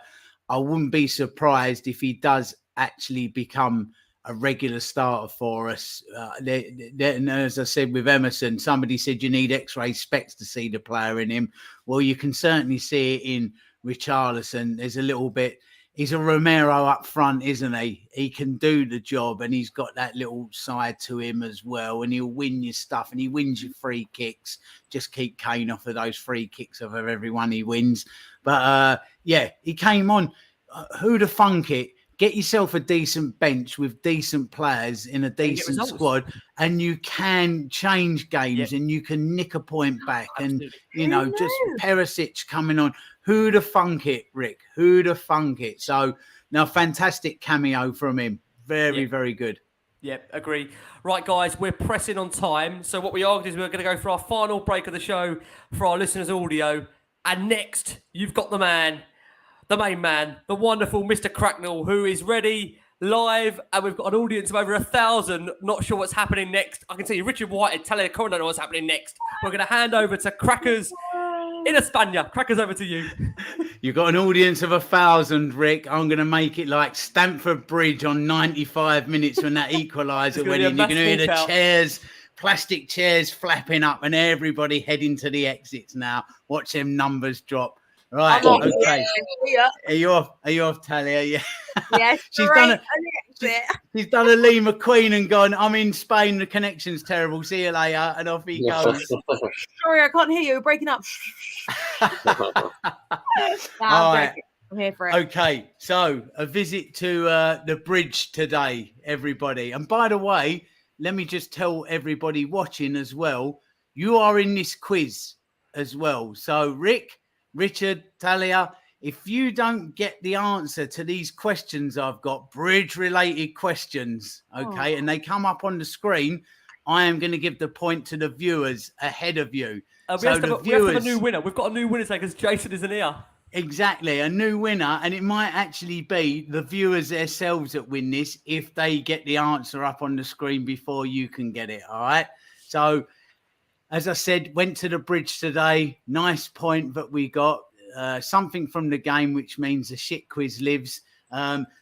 wouldn't be surprised if he does actually become a regular starter for us. And as I said with Emerson, somebody said you need X-ray specs to see the player in him. Well, you can certainly see it in Richarlison. There's a little bit. He's a Romero up front, isn't he? He can do the job, and he's got that little side to him as well. And he'll win your stuff, and he wins your free kicks. Just keep Kane off of those free kicks of everyone he wins. But he came on. Who'd have thunk it? Get yourself a decent bench with decent players in a decent squad, and you can change games and you can nick a point back. Absolutely. And, you know, just Perisic coming on. Who'd have thunk it, Rick? Who'd have thunk it? So, now, fantastic cameo from him. Very, very good. Yep, agree. Right, guys, we're pressing on time. So what we are going to do is we're going to go for our final break of the show for our listeners' audio. And next, you've got the man, the main man, the wonderful Mr. Cracknell, who is ready, live, and we've got an audience of over 1,000. Not sure what's happening next. I can tell you, Richard Whitehead, Talia Coren, don't know what's happening next. We're going to hand over to Crackers in España. Crackers, over to you. You've got an audience of 1,000, Rick. I'm going to make it like Stamford Bridge on 95 minutes when that equaliser went in. You're going to hear the chairs, plastic chairs flapping up, and everybody heading to the exits now. Watch them numbers drop. Right, okay. Are you off, Talia? Yeah. Yes, she's done a Lee McQueen and gone, I'm in Spain, the connection's terrible. See you later. And off he goes. Sorry, I can't hear you. You're breaking up. I'm here for it. Okay, so a visit to the bridge today, everybody. And by the way, let me just tell everybody watching as well, you are in this quiz as well. So Rick, Richard, Talia, if you don't get the answer to these questions I've got, bridge-related questions, okay, and they come up on the screen, I am going to give the point to the viewers ahead of you. We have to have a new winner. We've got a new winner today because Jason isn't here. Exactly, a new winner, and it might actually be the viewers themselves that win this if they get the answer up on the screen before you can get it, all right? So, as I said, went to the bridge today. Nice point that we got. Something from the game, which means the shit quiz lives.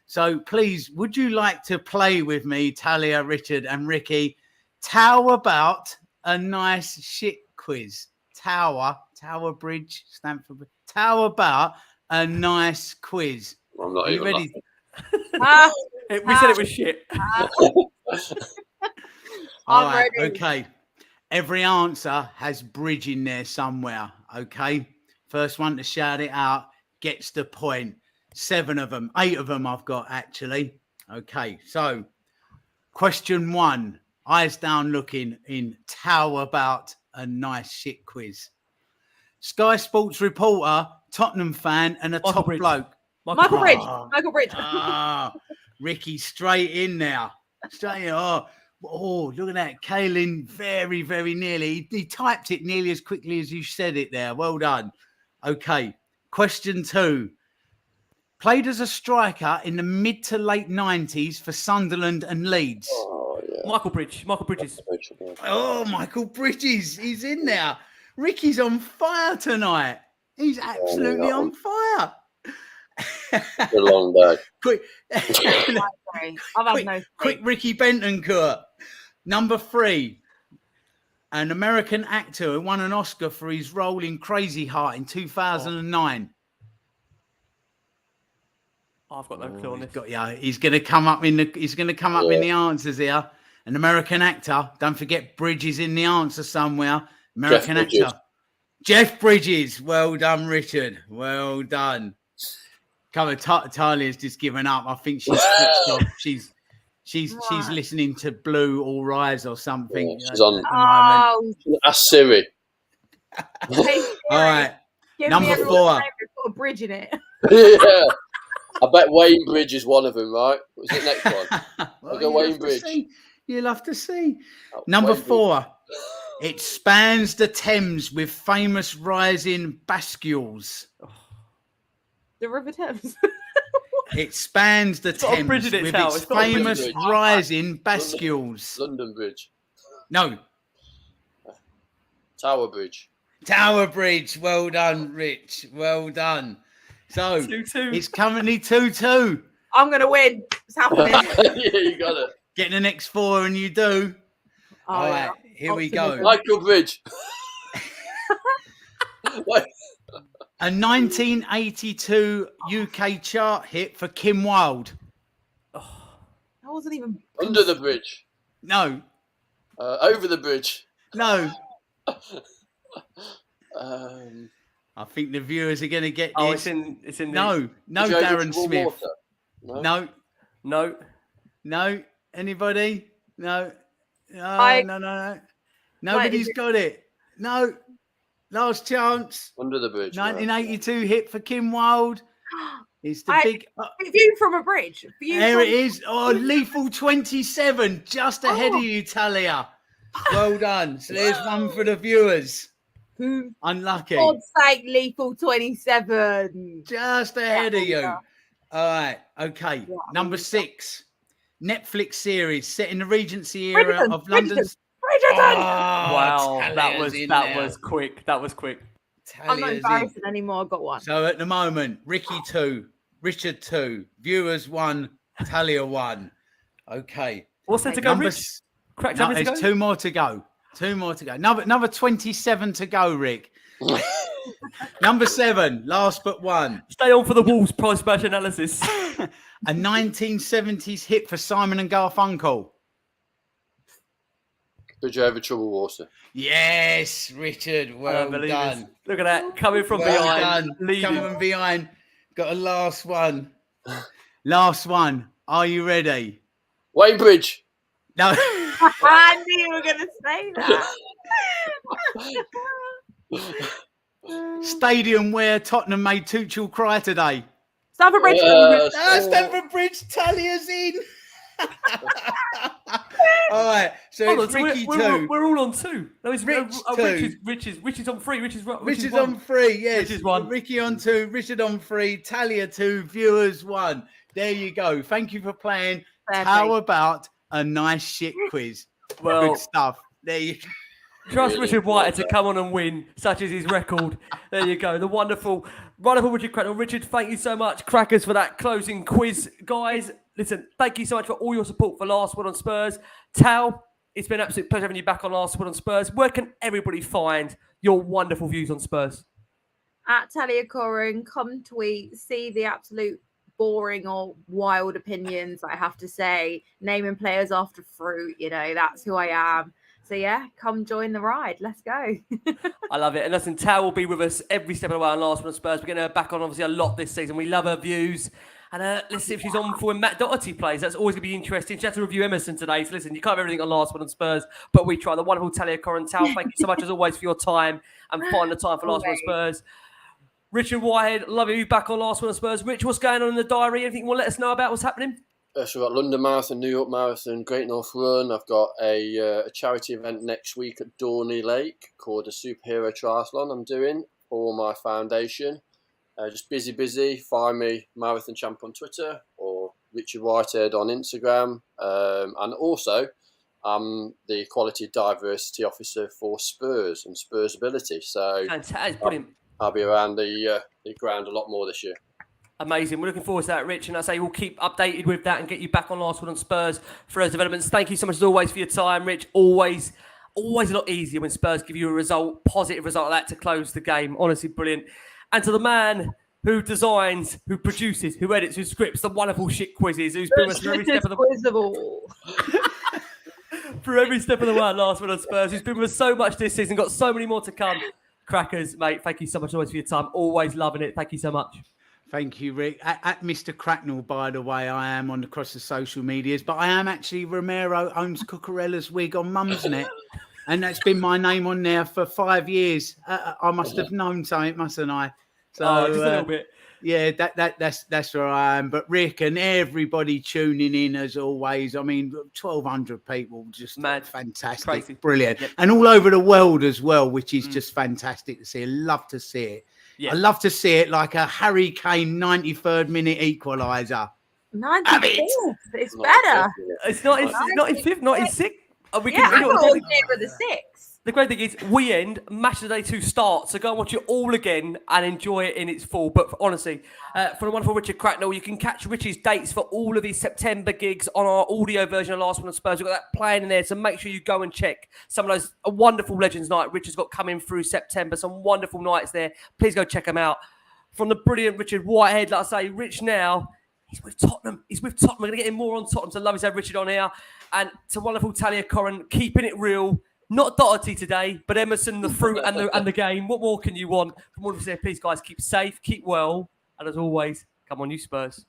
So, please, would you like to play with me, Talia, Richard and Ricky? How about a nice shit quiz? Tower Bridge, Stamford Bridge. How about a nice quiz? I'm not Are you even ready? We said it was shit. All right, okay. Every answer has bridge in there somewhere, okay? First one to shout it out gets the point. 8 of them I've got, actually. Okay, so question 1. Eyes down looking in. How about a nice shit quiz? Sky Sports reporter, Tottenham fan, and a top bloke. Michael Bridge. Michael Bridge. Ricky, straight in now. Straight in. Oh, look at that. Kaelin, very, very nearly. He typed it nearly as quickly as you said it there. Well done. Okay. Question 2. Played as a striker in the mid to late 90s for Sunderland and Leeds. Oh, yeah. Michael Bridges. Oh, Michael Bridges. He's in there. Ricky's on fire tonight. He's absolutely on fire. It's a long day. Quick Ricky Bentancur. Number 3. An American actor who won an Oscar for his role in Crazy Heart in 2009. I've got no clue on this. He's going to come up in the answers here. An American actor. Don't forget Bridges in the answer somewhere. American actor. Jeff Bridges. Well done, Richard. Well done. Talia's just given up. I think she's switched off. She's listening to Blue All Rise or something. Yeah, she's on. Ask Siri. All right. Number 4. Put a bridge in it. Yeah. I bet Wayne Bridge is one of them, right? What's the next one? Well, I'll go Wayne Bridge. You'll have to see. Number 4. It spans the Thames with famous rising bascules. The River Thames. It spans the Thames with its famous rising bascules. London Bridge. No. Tower Bridge. Tower Bridge. Well done, Rich. Well done. So 2-2. It's currently 2-2. I'm going to win. It's happening. Yeah, you got it. Get the next 4 and you do. All right, here we go. Michael Bridge. A 1982 UK chart hit for Kim Wilde. That wasn't even... Under the bridge. No. Over the bridge. No. I think the viewers are going to get this. It's in. No, Darren Smith. No. No. Anybody? No. No. Nobody's got it. No. Last chance. Under the bridge. 1982 hit for Kim Wilde. It's the big view from a bridge. There it is. Oh, lethal 27, just ahead of you, Talia. Well done. So there's one for the viewers. Unlucky. For God's sake, lethal 27. Just ahead of you. All right. Okay. Number 6. Netflix series set in the Regency era of London's. Wow, that was quick. I'm not embarrassing anymore. I got one. So at the moment, Ricky 2, Richard 2, viewers 1, Talia 1. Okay. What's there to go, Rich? There's 2 more to go. 2 more to go. Number 27 to go, Rick. Number 7, last but one. Stay on for the Wolves price match analysis. A 1970s hit for Simon and Garfunkel. Bridge over troubled water. Yes, Richard. Well done. Look at that. Coming from behind. Coming from behind. Got a last one. Last one. Are you ready? Wayne Bridge. No. I knew you were going to say that. Stadium where Tottenham made Tuchel cry today. Stamford Bridge. Stamford Bridge, Talia's in. All right, so Hold it's on, Ricky we're 2. we're all on 2. No, it's Rich 2. Rich's on 3. Rich's Richard's one. on 3, yes. Richard's 1. Ricky on 2, Richard on 3, Talia 2, viewers 1. There you go. Thank you for playing. Fair How play. about a nice shit quiz? Well, Good stuff. There you go. trust Really Richard Whitehead to well come on and win, such as his record. There you go. The wonderful Richard Cracknell. Richard, thank you so much, Crackers, for that closing quiz. Guys, listen, thank you so much for all your support for Last Word on Spurs. Tal, it's been an absolute pleasure having you back on Last Word on Spurs. Where can everybody find your wonderful views on Spurs? At Talia Coren, come tweet, see the absolute boring or wild opinions, I have to say. Naming players after fruit, that's who I am. So yeah, come join the ride. Let's go. I love it. And listen, Tal will be with us every step of the way on Last Word on Spurs. We're getting her back on obviously a lot this season. We love her views. And let's see if she's on for when Matt Doherty plays. That's always going to be interesting. She had to review Emerson today. So listen, you can't have everything on Last Word on Spurs, but we try. The wonderful Talia Coren. Tal, thank you so much as always for your time and finding the time for Last Word on Spurs. Richard Whitehead, love you back on Last Word on Spurs. Rich, what's going on in the diary? Anything you want to let us know about what's happening? So we've got London Marathon, New York Marathon, Great North Run. I've got a charity event next week at Dorney Lake called a Superhero Triathlon I'm doing for my foundation. Just busy. Find me Marathon Champ on Twitter or Richard Whitehead on Instagram. And also, I'm the Quality Diversity Officer for Spurs and Spurs Ability. So Fantastic, brilliant. I'll be around the ground a lot more this year. Amazing. We're looking forward to that, Rich. And I say we'll keep updated with that and get you back on Last Word on Spurs for those developments. Thank you so much as always for your time, Rich. Always a lot easier when Spurs give you a positive result like that to close the game. Honestly, brilliant. And to the man who designs, who produces, who edits, who scripts the wonderful shit quizzes, who's been with us through every step of the way, Last Word on Spurs, who's been with us so much this season, got so many more to come. Crackers, mate, thank you so much always for your time. Always loving it. Thank you so much. Thank you, Rick. At Mr. Cracknell, by the way, I am on across the social medias, but I am actually Romero owns Cucarella's wig on Mumsnet. And that's been my name on there for 5 years. I must have known something, mustn't I? So, just a little bit. Yeah, that's where I am. But Rick and everybody tuning in as always. I mean, 1,200 people, just mad, fantastic, crazy, brilliant, yep. And all over the world as well, which is just fantastic to see. I love to see it. Yeah. I love to see it like a Harry Kane 93rd minute equaliser. 94th, it's better. It's not. It's not in 5th, not in 6th. I thought it was the 6th. The great thing is, we end Match of the Day 2 starts, so go and watch it all again and enjoy it in its full. But honestly, for the wonderful Richard Cracknell, you can catch Rich's dates for all of these September gigs on our audio version of Last Word on Spurs. We've got that playing in there, so make sure you go and check some of those wonderful Legends Night Richard's got coming through September. Some wonderful nights there. Please go check them out. From the brilliant Richard Whitehead, like I say, Rich now, he's with Tottenham. We're going to get him more on Tottenham, so love to have Richard on here. And to wonderful Talia Coren, keeping it real. Not Doherty today, but Emerson, the fruit and the game. What more can you want? From all of us here, please, guys, keep safe, keep well. And as always, come on, you Spurs.